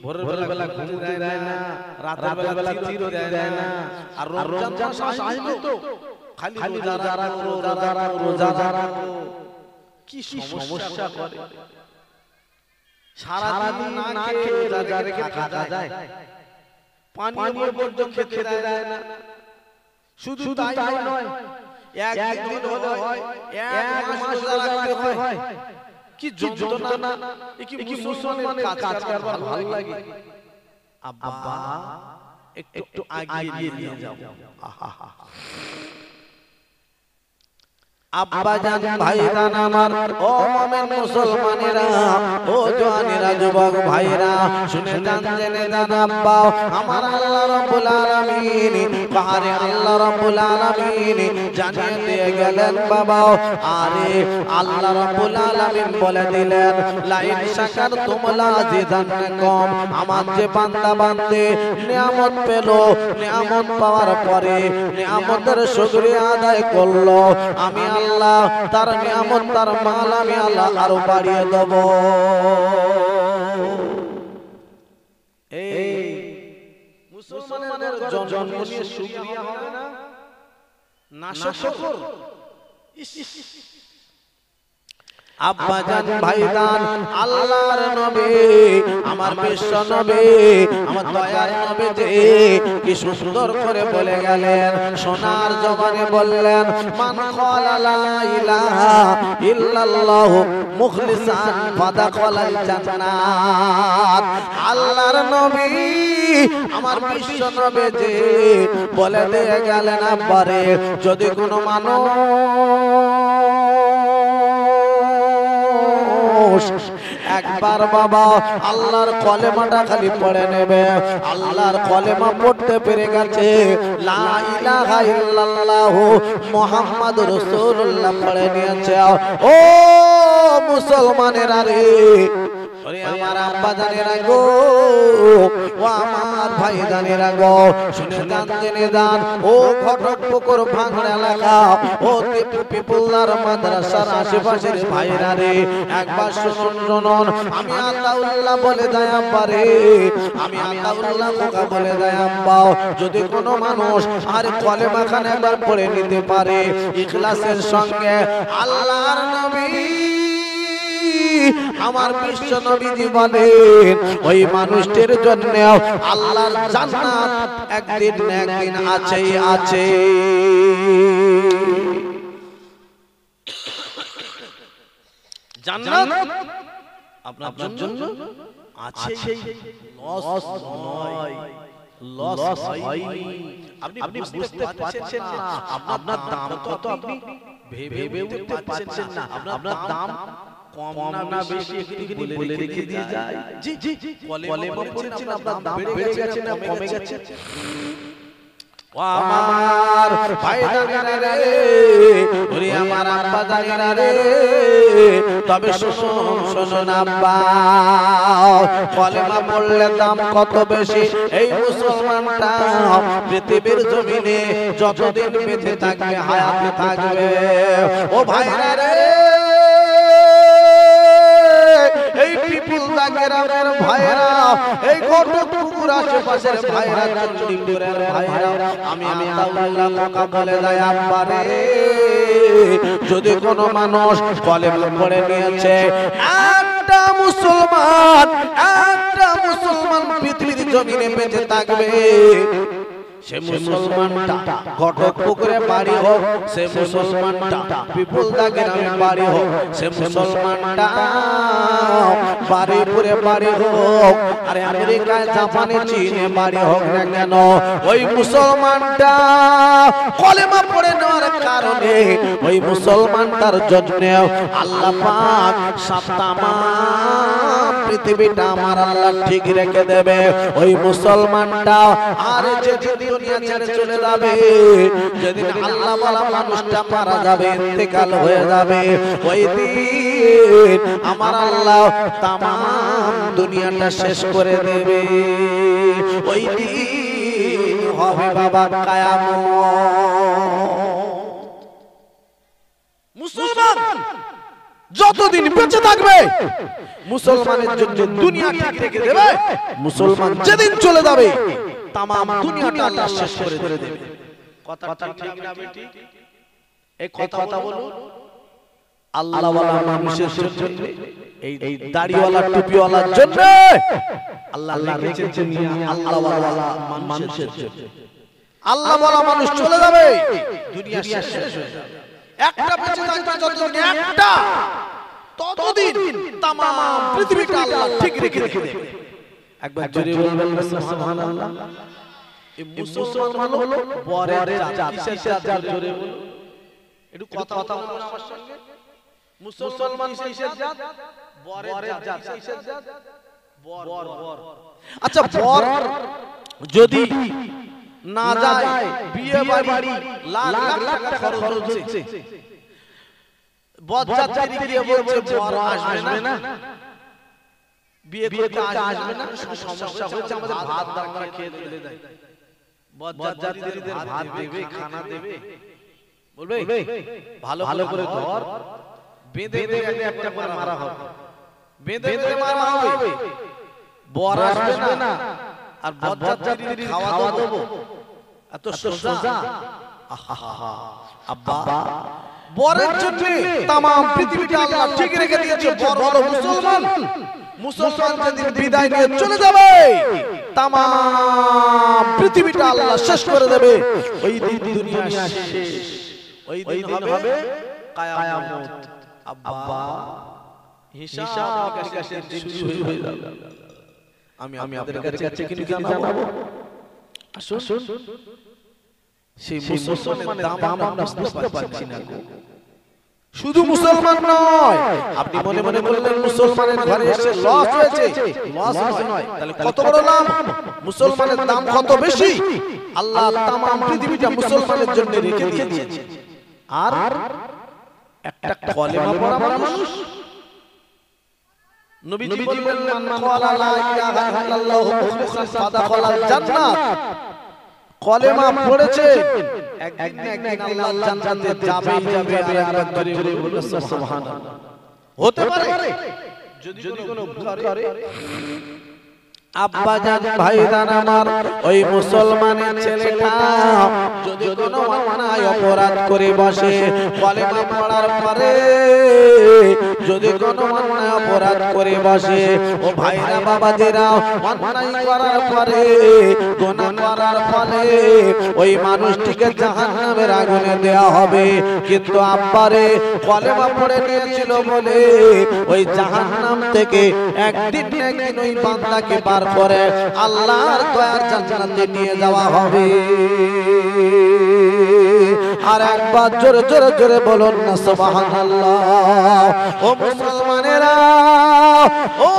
ভোরের বেলা ঘুমতে দেয় না রাতের বেলা তীর দেয় না আর রমজান মাস আসবে তো খালি রোজা রাখো কি সমস্যা করে সারা দিন না খেয়ে রোজা রেখে থাকা যায় পানীয় পর্যন্ত খেতে দেয় না শুধু তাই নয় একদিন হলে হয় এক মাস রোজা রাখতে হয় কি যন্ত্রণা কি মুসলমানের কাজ করবার ভালো লাগে আব্বা একটু আগিয়ে নিয়ে যাও আহা আব্বা জান ভাইরান আমার ও মুমিন মুসলমানেরা ও জওয়ানেরা যুবক ভাইরা শুনে জান জেনে জান আব্বা আমার আল্লাহ রাব্বুল আলামিন পাহাড়ে আল্লাহ রাব্বুল আলামিন জানিয়ে দিয়ে গেলেন বাবা আরে আল্লাহ রাব্বুল আলামিন বলে দিলেন লা ইন শাকারতুম লাযিদান্নাকুম আমার যে বান্দা বান্দে নিয়ামত পেল নিয়ামত পাওয়ার পরে নিয়ামতের শুকরিয়া আদায় করলো আমি আল্লাহ তার নিয়ামত তার মাল আমি আল্লাহ আরো বাড়িয়ে দেব এই মুসলমানের জন্ম নিয়ে শুকরিয়া হবে না না শুকর আব্বা জান ভাইজান আল্লাহর নবী আমার বিশ্ব নবী আমার দয়ার নবী যে কি সুন্দর করে বলে গেলেন সোনার জবানে বললেন মান ক্বালা লা ইলাহা ইল্লাল্লাহ মুখলিসান ফাদাখালাল জান্নাত আল্লাহর নবী আমার বিশ্ব নবী যে বলে দিয়ে গেলেন আব্বারে যদি কোনো মানুষ একবার বাবা আল্লাহর কলেমাটা খালি পড়ে নেবে আল্লাহর কলেমা পড়তে পেরে গেছে লা ইলাহা ইল্লাল্লাহ মুহাম্মাদুর রাসূলুল্লাহ পড়ে নিয়েছে ও মুসলমানেরা রে ওরে আমার আব্বা জানেরা গো, ও আমার ভাই জানেরা গো, শুনে গান জেনে গান, ও ঘটক পুকুর ভাঙড় এলাকা, ও পিপুল্লার মাদ্রাসার আশেপাশের ভাইরা রে, একবার শুনুন শুনুন, আমি আল্লাহুল্লাহ বলে যায় আব্বা রে, আমি আল্লাহুল্লাহ খোকা বলে যায় আব্বা, যদি কোনো মানুষ আর কলেমা খান একবার পড়ে নিতে পারে ইখলাসের সঙ্গে, আল্লাহর নবী আমার বিশ্ব নবীজি বলেন ওই মানুষটির জন্য আল্লাহর জান্নাত একদিন না একদিন আছেই আছে। জান্নাত আপনার জন্য আছে, লস নয়, লস হয়নি। আপনি বুঝতে পারছেন না আপনার দাম কত, আপনি ভেবে উঠতে পারছেন না আপনার দাম কম না বেশি একটু বলে রেখে দিয়ে যায়। জি জি কলেমা পড়ছেন আপনার দাম বেড়ে গেছে না কমে গেছে? ও আমার ভাই জানেরা রে, ওরে আমার আব্বা জানেরা রে, তবে শুনুন আব্বা, কলেমা পড়লে দাম কত বেশি, এই মুসলমানটা পৃথিবীর জমিনে যতদিন বেঁচে থাকবে হায়াতে থাকবে। ও ভাইরা রে, এই পিপুল দাগের ভাইরা, এই ঘটকপুকুর আশেপাশের ভাইরা, চণ্ডীপুরের ভাইরা, আমি আল্লাহুল্লাহ খোকা বলে যায় আব্বা রে, যদি কোনো মানুষ কলেমা পড়ে নিয়েছে, একটা মুসলমান পৃথিবীর জমিনে বেঁচে থাকবে, সে মুসলমানটা ঘটকপুকুরে বাড়ি হোক, সে মুসলমানটা পিপুল দাগের বাড়ি হোক, সে মুসলমানটা বাড়িপুরে বাড়ি হোক, আরে আমেরিকায় জাপানে চীনে বাড়ি হোক না কেন, ওই মুসলমানটা কলেমা পড়ে নেওয়ার কারণে ওই মুসলমানটার জন্য আল্লাহ পাক তামাম পৃথিবীটা আমার আল্লাহ ঠিক রেখে দেবে। ওই মুসলমানটা আর যেদিন দুনিয়া ছেড়ে চলে যাবে, যেদিন আল্লাহ বলা মানুষটা মারা যাবে, ইন্তেকাল হয়ে যাবে, ওই দিন আমার আল্লাহ তামাম দুনিয়াটা শেষ করে দেবে। ওই দিন হবে বাবা কিয়ামত। মুসলমান যতদিন বেঁচে থাকবে মুসলমানের জন্য দুনিয়া ঠিক রেখে দেবে, মুসলমান যেদিন চলে যাবে তামাম দুনিয়াটা আল্লাহ শেষ করে দেবে। কথা ঠিক না বেটি? এই কথা বলুন। আল্লাহ ওয়ালা মানুষের জন্য, এই দাড়িওয়ালা টুপিওয়ালার জন্য আল্লাহ রেখেছেন আল্লাহ ওয়ালা মানুষের জন্য। আল্লাহ ওয়ালা মানুষ চলে যাবে, দুনিয়া শেষ হয়ে যাবে। একটা বেঁচে থাকবে যতদিন, একটা ততদিন তামাম পৃথিবীটা আল্লাহ ঠিক রেখে দেবে। একবার জোরে বলবেন সুবহানাল্লাহ। এই মুসলমান হলো বরের জাত, কিসের জাত? জোরে বলুন একটু, কথা বলুন আমার সঙ্গে। মুসলমান কিসের জাত? বরের জাত। কিসের জাত? বর। আচ্ছা, বর যদি না যায়, বিয়ে বাড়ি লাখ লাখ টাকা খরচ হচ্ছে, বরযাত্রী দিয়ে বলছে বর আসবে না, বিয়ে করতে আসবে না, সমস্যা হচ্ছে, আমাদের ভাত আমরা খেয়ে চলে যাই, বরযাত্রীদের ভাত দেবে, খানা দেবে, বলবে ভালো করে ধর, বেঁধে একটা করে মারা হবে, বেঁধে মারা হবে, বর আসবে না আর বরযাত্রীদের খাওয়া দেবো, এত সোজা? আব্বা, বরের জন্য তামাম পৃথিবীটা আল্লাহ ঠিক রেখে দিয়েছে। বর হলো মুসলমান, মুসলমান যেদিন বিদায় নিয়ে চলে যাবে তামাম পৃথিবীটা আল্লাহ শেষ করে দেবে। ওই দিন দুনিয়া শেষ, ওই দিন হবে কিয়ামত। আব্বা, হিসাব নিকাশের দিন শুরু হয়ে যাবে। আমি আপনাদের কাছে কি জানাবো? আসুন, সেই মুসলমানের দাম আমরা বুঝতে পারছি না। শুধু মুসলমান নয়, আপনি মনে মনে বললেন মুসলমানের ঘরে এসে লস হয়েছে, লস নয়, তাহলে কত বড় লাভ, মুসলমানের দাম কত বেশি। আল্লাহ তামাম পৃথিবীটা মুসলমানের জন্য রেখে দিয়েছে, আর একটা কলেমা পড়া মানুষ নবীজি বললেন মান ক্বালা লা ইলাহা ইল্লাল্লাহু মুখলিসান ফাদাখালাল জান্নাত। কলেমা পড়েছে একদিন আল্লাহ জান্নাতে যাবে আর একবার জোরে বলুন সুবহানাল্লাহ। হতে পারে যদি কোনো ভুল করে আব্বা জান ভাইজান আমার ওই মুসলমানের ছেলেটা যদি কোনো অন্যায় অপরাধ করে বসে কলেমা পড়ার পরে যদি কোনো অন্যায় অপরাধ করে বসে ও ভাইরা বাবাদেরা অন্যায় করার পরে গুনাহ করার ফলে ওই মানুষটিকে জাহান্নামের আগুনে দেয়া হবে। কিন্তু আব্বারে কলেমা পড়ে নিয়েছিল বলে ওই জাহান্নাম থেকে একদিন ওই বান্দাকে পার করে আল্লাহর দয়ার জান্নাতে নিয়ে যাওয়া হবে। আর একবার জোরে জোরে জোরে বলুন না সুবহানাল্লাহ। ও মুসলমানেরা, ও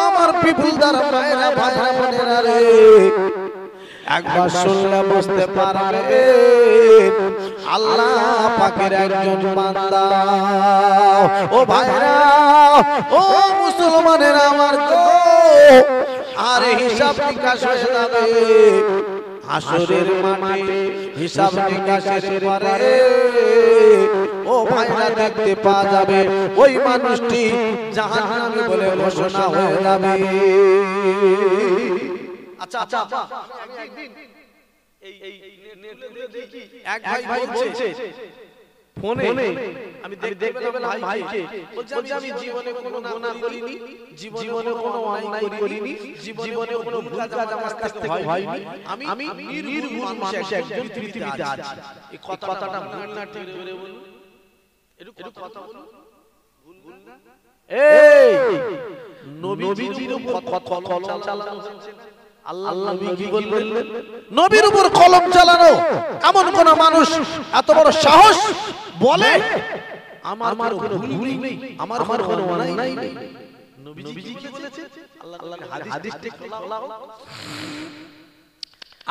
আমার পিপুলদার ভাইরা ভাইরা বোনেরা রে, একবার শুনলে বুঝতে পারবেন আল্লাহ পাকের একজন বান্দা। ও ভাইরা, ও মুসলমানেরা আমার গো, আর হিসাব নিকাশ হয়ে যাবে হাসরের মাঠে। হিসাব নিকাশের পরে ও ভাইরা দেখতে পাওয়া যাবে ওই মানুষটি জাহান্নামী বলে ঘোষণা হয়ে যাবে। আচ্ছা আচ্ছা, আমি একদিন এই নেটে দেখি এক ভাই বলছে ফোনে, আমি দেখতে পেলাম ভাইকে বলছে আমি জীবনে কোনো গুনাহ করিনি, জীবনে কোনো অন্যায় করিনি, জীবনে কোনো ভুল কাজ আমার কাছ থেকে হয়নি, আমি নির্ভুল মানুষ একজন পৃথিবীতে আছি। এই কথাটা ভুল না ঠিক ধরে বলুন, একটু কথা বলুন, ভুল না? এই নবীজির উপর কলম চালানো হচ্ছে না। আল্লাহ নবী কি বললেন? নবীর উপর কলম চালানো এমন কোন মানুষ এত বড় সাহস বলে আমার কোনো ভুল নেই, আমার কোনো অন্যায় নেই? নবীজি কি বলেছে? আল্লাহর হাদিসটা খোলা হোক।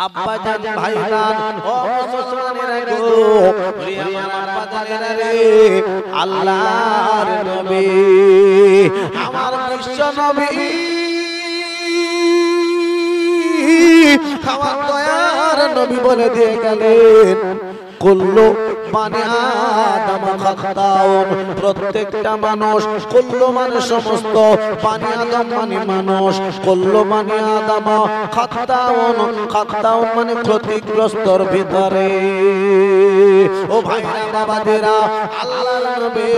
আব্বা জান ভাইজান ও মুসলমানেরা গো, ওরে আমার আব্বা জানেরা রে, আল্লাহর নবী আমার বিশ্ব নবী আমার দয়ার নবী বলে দিয়ে গেলেন কুল্লু মানে আদম খাতাউন, প্রত্যেকটা মানুষ, কুল্লু মানে সমস্ত, বানি আদম মানে মানুষ, কুল্লু মানে আদম খাতাউন, খাতাউন মানে ক্ষতিগ্রস্তর ভিতরে। ও ভাইরা বাবাদেরা, আল্লাহর নবী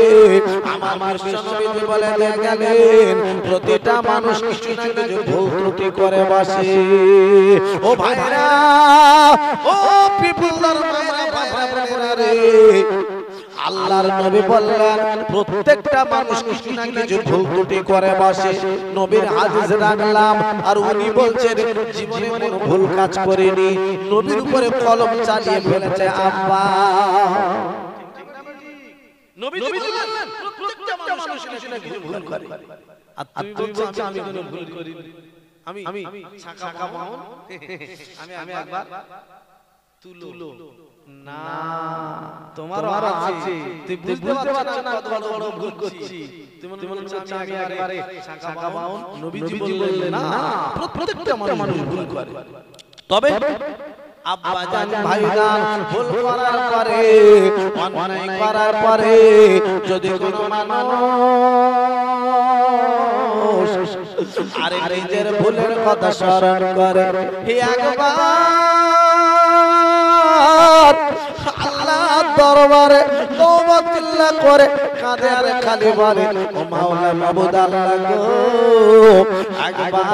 আমার বিশ্বনবী বলে দিয়ে গেলেন প্রতিটা মানুষ কিছু না কিছু ভুল ত্রুটি করে বসে। ও ভাইরা, ও পিপুলদার ভাইরা ভাইরা রে, আল্লাহর নবী বললেন প্রত্যেকটা মানুষ কিছু না কিছু ভুল ত্রুটি করে বসে। নবীর হাদিস রাখলাম আর উনি বলছেন জীবনে কোনো ভুল কাজ করেনি, নবীর উপরে কলম চালিয়ে ফেলেছে আব্বা। নবীজি বললেন প্রত্যেকটা মানুষ কিছু না কিছু ভুল করে, আর তুমি বলছো আমি কোনো ভুল করিনি। আমি ছাকা বাউন, আমি একবার তুলো না, তোমারও আছে, তুই বুঝতে পারছ না কত বড় ভুল করছি। তুমি বলছো আমি একবারে ছাকা বাউন। নবীজি বললেন না, প্রত্যেকটা মানুষ ভুল করে। তবে আব্বা জান ভাইজান ভুল করার পরে, অন্যায় করার পরে যদি কোনো মানুষ আরে নিজের ভুলের কথা স্মরণ করে, হে একবার আল্লাহর দরবারে তওবাতুল্লাহ করে কাঁদে আর খালি বলে ও মাওলা মাবুদ আল্লাহ গো, একবার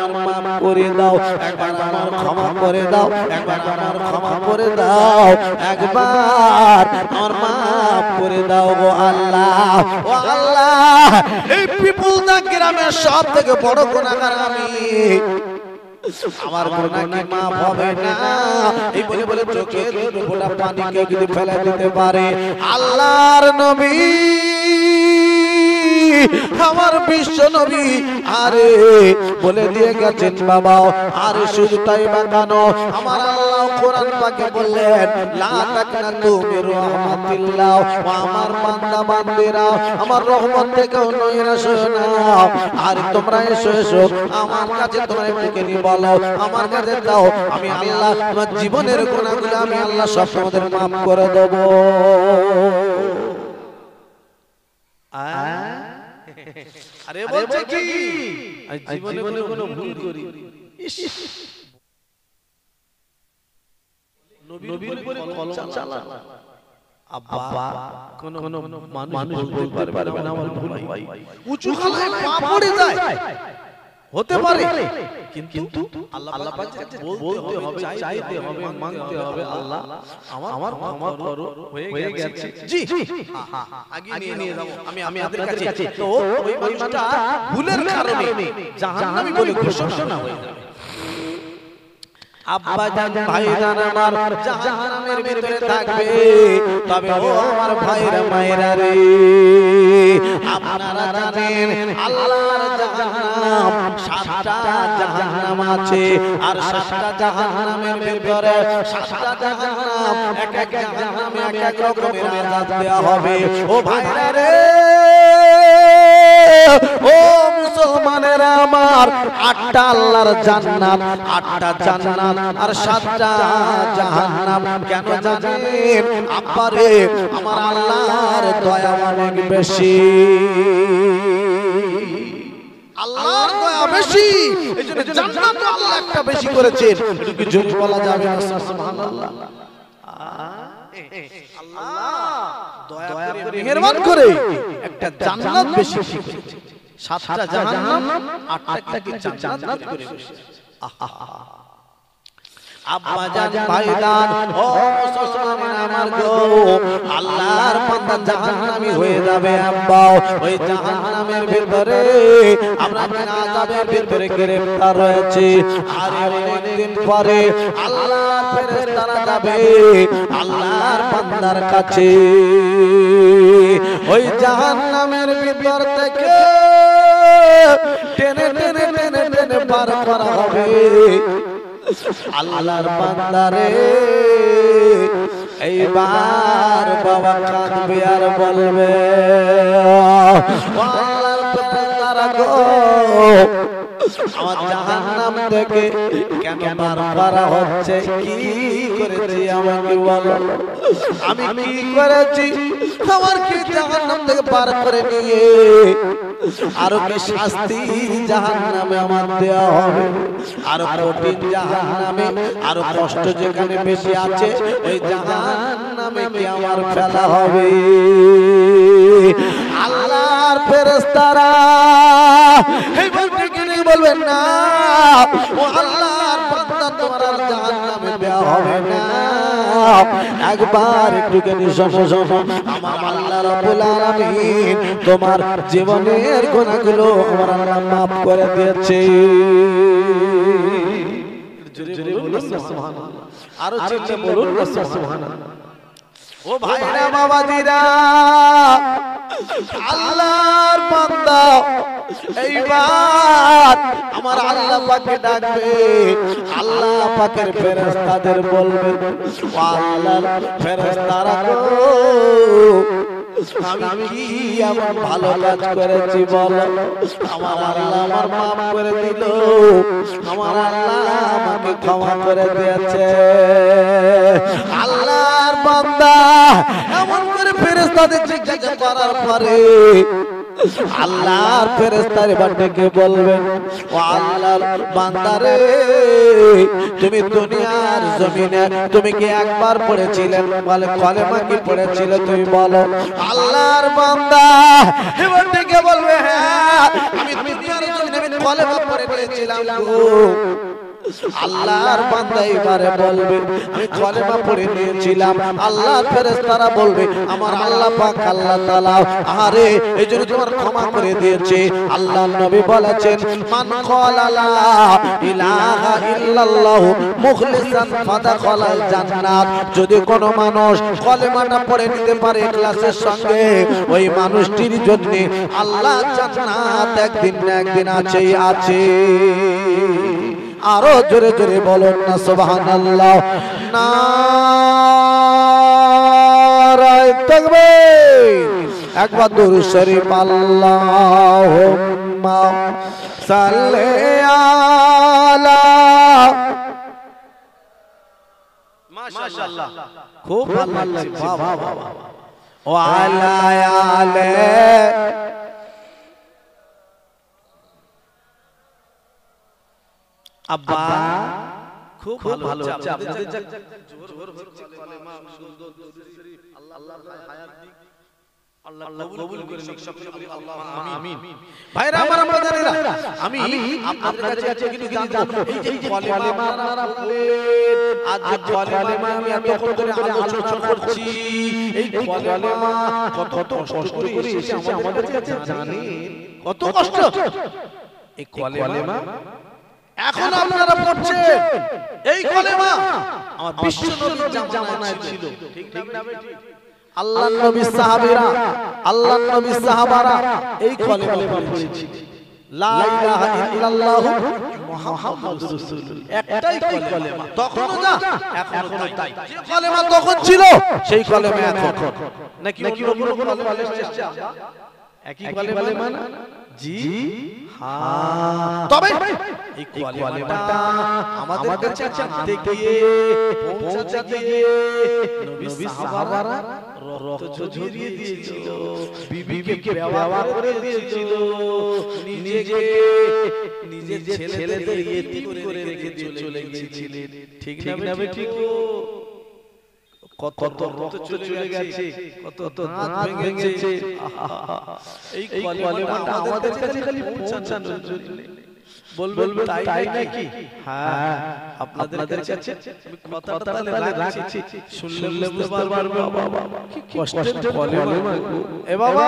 আমার মাফ করে দাও, একবার আমার ক্ষমা করে দাও, একবার আমার ক্ষমা করে দাও, একবার আমার মাফ করে দাও গো আল্লাহ। ও আল্লাহ, এই পিপুলদা গ্রামের সব থেকে বড় গুনাহগার আমি, আমার গুনাহ কি মাফ হবে না? এই বলে বলে চোখে দুটো ফোঁটা পানি কেউ যদি ফেলে দিতে পারে, আল্লাহর নবী আমার বিশ্ব নবী আরে বলে দিয়ে গেছেন বাবা। আর শুধু তাই বা কেন, আমার আল্লাহ কোরআন পাকে বললেন লা তাকনাতু মির রাহমাতিল্লাহ, আমার বান্দা বান্দিরা আমার রহমত থেকে নৈরাশ হয়ো না। আর তোমরা এসো এসো আমার কাছে, তোমরা একটু নিয়ে বলো আমার কাছে দাও, আমি আল্লাহ তোমার জীবনের গুনাহগুলো আমি আল্লাহ সব তোমাদের মাফ করে দেব। আরে বলছে কি জীবনে কোনো ভুল করি, নবীর উপরে কলম চালা, আব্বা কোন মানুষ বলতে পারবে না আমার ভুল ভাই, উঁচু গলায় পা পড়ে যায় হতে পারে, কিন্তু আল্লাহ পাক বলতে হবে, চাইতে হবে, মানতে হবে, আল্লাহ আমার ক্ষমা করো, হয়ে গেছে জি আগে নিয়ে যাব আমি আপনাদের কাছে। তো ওই মানুষটা ভুলের কারণে জাহান্নামী বলে ঘোষণা হয়ে যাবে। আব্বা জান ভাই জান আমার জাহান্নামের ভিতরে থাকবে, তবে ও আমার ভাইরা মায়েরা রে, আপনারা জানেন আল্লাহর জাহান্নাম 7টা জাহান্নাম আছে, আর 7টা জাহান্নামের ভিতরে 7টা জাহান্নাম, এক এক জাহান্নামে এক এক রকমের আযাব দেওয়া হবে। ও ভাইরা রে, ও মুসলমানেরা আমার, 8টা আল্লাহর জান্নাত, 8টা জান্নাত আর 7টা জাহান্নাম। কেন জানেন আব্বারে, আমার আল্লাহর দয়া অনেক বেশি, আল্লাহর দয়া বেশি, এজন্য জান্নাত আল্লাহ একটা বেশি করেছেন। একটু কি জোরে বলা যাবে না সুবহানাল্লাহ? আল্লাহ দয়া করে মেহেরবান করে একটা জান্নাত বেশি করেছেন, 7টা জাহান্নাম 8টা কি জান্নাত করে বসে। আব্বা জান ভাই জান ও মুসলমান আমার গো, আল্লাহর বান্দা জাহান্নামী হয়ে যাবে আব্বা, ওই জাহান্নামের ভিতরে আমরা আযাবের ভিতরে গ্রেফতার হয়েছে। আর অনেকদিন পরে আল্লাহর ফেরেশতারা যাবে আল্লাহর বান্দার কাছে, ওই জাহান্নামের ভিতর থেকে টেনে টেনে টেনে টেনে পার করা হবে। আল্লাহর বান্দারে এইবার বাবা কাঁদবে আর বলবে আল্লাহর বান্দারা গো, আমার জাহান্নাম থেকে কেন পার করা হচ্ছে, কি করেছি আমাকে বলো, আমি কি করেছি, আমার কি জাহান্নাম থেকে পার করে নিয়ে আরো কি শাস্তি জাহান্নামে আমার দেওয়া হবে, আরো কঠিন জাহান্নামে, আরো কষ্ট যেখানে বেশি আছে ওই জাহান্নামে কি আমার ফেলা হবে। আল্লাহর ফেরেশতারা এইবার ডেকে নিয়ে বলবেন না, ও আল্লাহর বান্দা তোমার আর জাহান্নামে দেওয়া হবে না, একবার একটু কেন শোনো শোনো, আমার আল্লাহ রাব্বুল আলামিন তোমার জীবনের গুনাহগুলো আমার আল্লাহ মাফ করে দিয়েছে। জোরে জোরে বলুন না সুবহানাল্লাহ, আরো চিল্লে বলুন না সুবহানাল্লাহ। ও ভাইরা বাবাজিরা, আল্লাহর বান্দা এইবার আমার আল্লাহ পাককে ডাকবে, আল্লাহ পাকের ফেরেশতাদের বলবে ও আল্লাহর ফেরেশতারা গো, আমি কি এমন ভালো কাজ করেছি বলো, আমার আল্লাহ আমার মাফ করে দিল, আমার আল্লাহ আমাকে ক্ষমা করে দিয়েছে। আল্লাহর বান্দা এমন করে ফেরেশতাদের জিজ্ঞাসা করার পরে আল্লাহর ফেরেশতারা বান্দাকে বলবেন ও আল্লাহর বান্দারে, তুমি দুনিয়ার জমিনে তুমি কি একবার পড়েছিলেন বলে কলেমা কি পড়েছিলে তুমি বলো। আল্লাহর বান্দা এবার ডেকে বলবে হ্যাঁ আমি দুনিয়ার জমিনে আমি কলেমা পড়েছিলাম গো। আল্লাহর বান্দা এবারে বলবে আমি কলেমা পড়ে নিয়েছিলাম, আল্লাহর ফেরেশতারা বলবে আমার আল্লাহ পাক আল্লাহ তাআলা আরে এইজন্য তোমার ক্ষমা করে দিয়েছে। আল্লাহর নবী বলেছেন মান ক্বালা লা ইলাহা ইল্লাল্লাহু মুখলিসান ফাদাখালাল জান্নাত। যদি কোনো মানুষ কলেমাটা পড়ে নিতে পারে ইখলাসের সঙ্গে, ওই মানুষটির জন্য আল্লাহ জান্নাত একদিন না একদিন আছেই আছে। আরো জোরে জোরে বলুন না সুবহানাল্লাহ। নারায়ে তাকবীর। একবার দুরূদ শরীফ আল্লাহুম্মা সাল্লি আলা। মাশাআল্লাহ, খুব ভালো লাগছে। বাহ বাহ বাহ। ওয়া আলা আলে আব্বা, খুব ভালো হচ্ছে আপনাদের জোর হচ্ছে কলেমা সুন্দর দুরূদ শরীফ। আল্লাহ হায়াত দিক, আল্লাহ কবুল করে নিক। সকলে বলি আল্লাহুম্মা আমিন। ভাইরা আমার বাজারেরা, আমি আপনাদের কাছে কিছু জানবো। এই যে কলেমা আপনারা বলেন, আজ যে কলেমা আমি এতক্ষণ ধরে আলোচনা করছি, এই কলেমা কত কষ্ট করে এসেছে আমাদের কাছে জানেন? কত কষ্ট এই কলেমা এখন আপনারা পড়ছেন। এই কলেমা আমার বিশ্ব নবীর জামানায় ছিল, ঠিক না বেটি? আল্লাহর নবী সাহাবীরা, আল্লাহর নবী সাহাবারা এই কলেমা পড়েছিল, লা ইলাহা ইল্লাল্লাহু মুহাম্মাদুর রাসূলুল্লাহ। একটাই কলেমা, তখনও না এখনো তাই। যে কলেমা তখন ছিল সেই কলেমা এখন নাকি অন্য কোনো কলেমা এসেছে? একই কলেমা না? জি হ্যাঁ। তবে এই কলেমাটা আমাদের কাছে জানতে গিয়ে, পৌঁছাতে গিয়ে নবী সাহাবারা রক্ত ঝরিয়ে দিয়েছিল, বিবিকে ব্যবহার করে দিয়েছিল, নিজের ছেলেদের ইতিম করে রেখে চলে গিয়েছিলেন। ঠিক না ঠিক? কত রক্ত চলে গেছে, কত দাঁত ভেঙেছে। এই কলেমাটা আমাদের কাছে খালি পৌঁছানোর জন্য। বলবেন তাই নাকি? হ্যাঁ, আপনাদের কাছে আমি কথাটা তাহলে রাখছি, শুনলে বুঝতে পারবেন বাবা কি কষ্টের কলেমা। এ বাবা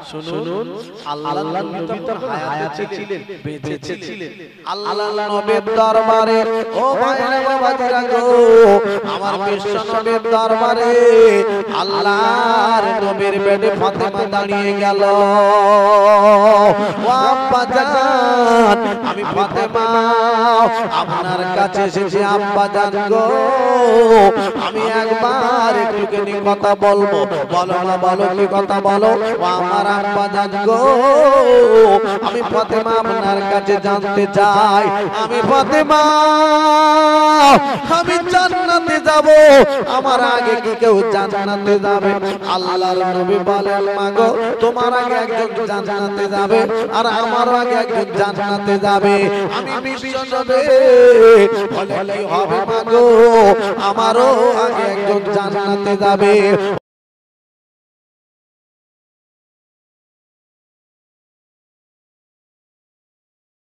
শুনুন, আল্লাহর নবী তখন হায়াতে ছিলেন, বেঁচে ছিলেন। আল্লাহর নবীর দরবারে, ও ভাইরা বাবাজিরা গো, আমার বিশ্ব নবীর দরবারে আল্লাহর নবীর বেটে ফাতেমা দাঁড়িয়ে গেল। ও আব্বা জান, আমি ফাতেমা আপনার কাছে এসেছি। আব্বা জান গো, আমি একবার একটুখানি কথা বলবো। বলো না, বলো কি কথা বলো। ও আমার আব্বা জান গো, আমি ফাতেমা আপনার কাছে জানতে চাই। আমি ফাতেমা, আমি জান্নাতে যাব। আমার আগে কি কেউ জান্নাতে যাবে? আল্লাহর নবী বলেন মা গো, তোমার আগে একজন জান্নাতে যাবে আর আমার আগে একজন জান্নাতে যাবে। আমি বিশ্ব নবী বলে হবে মা গো, আমারও আগে একজন জান্নাতে যাবে।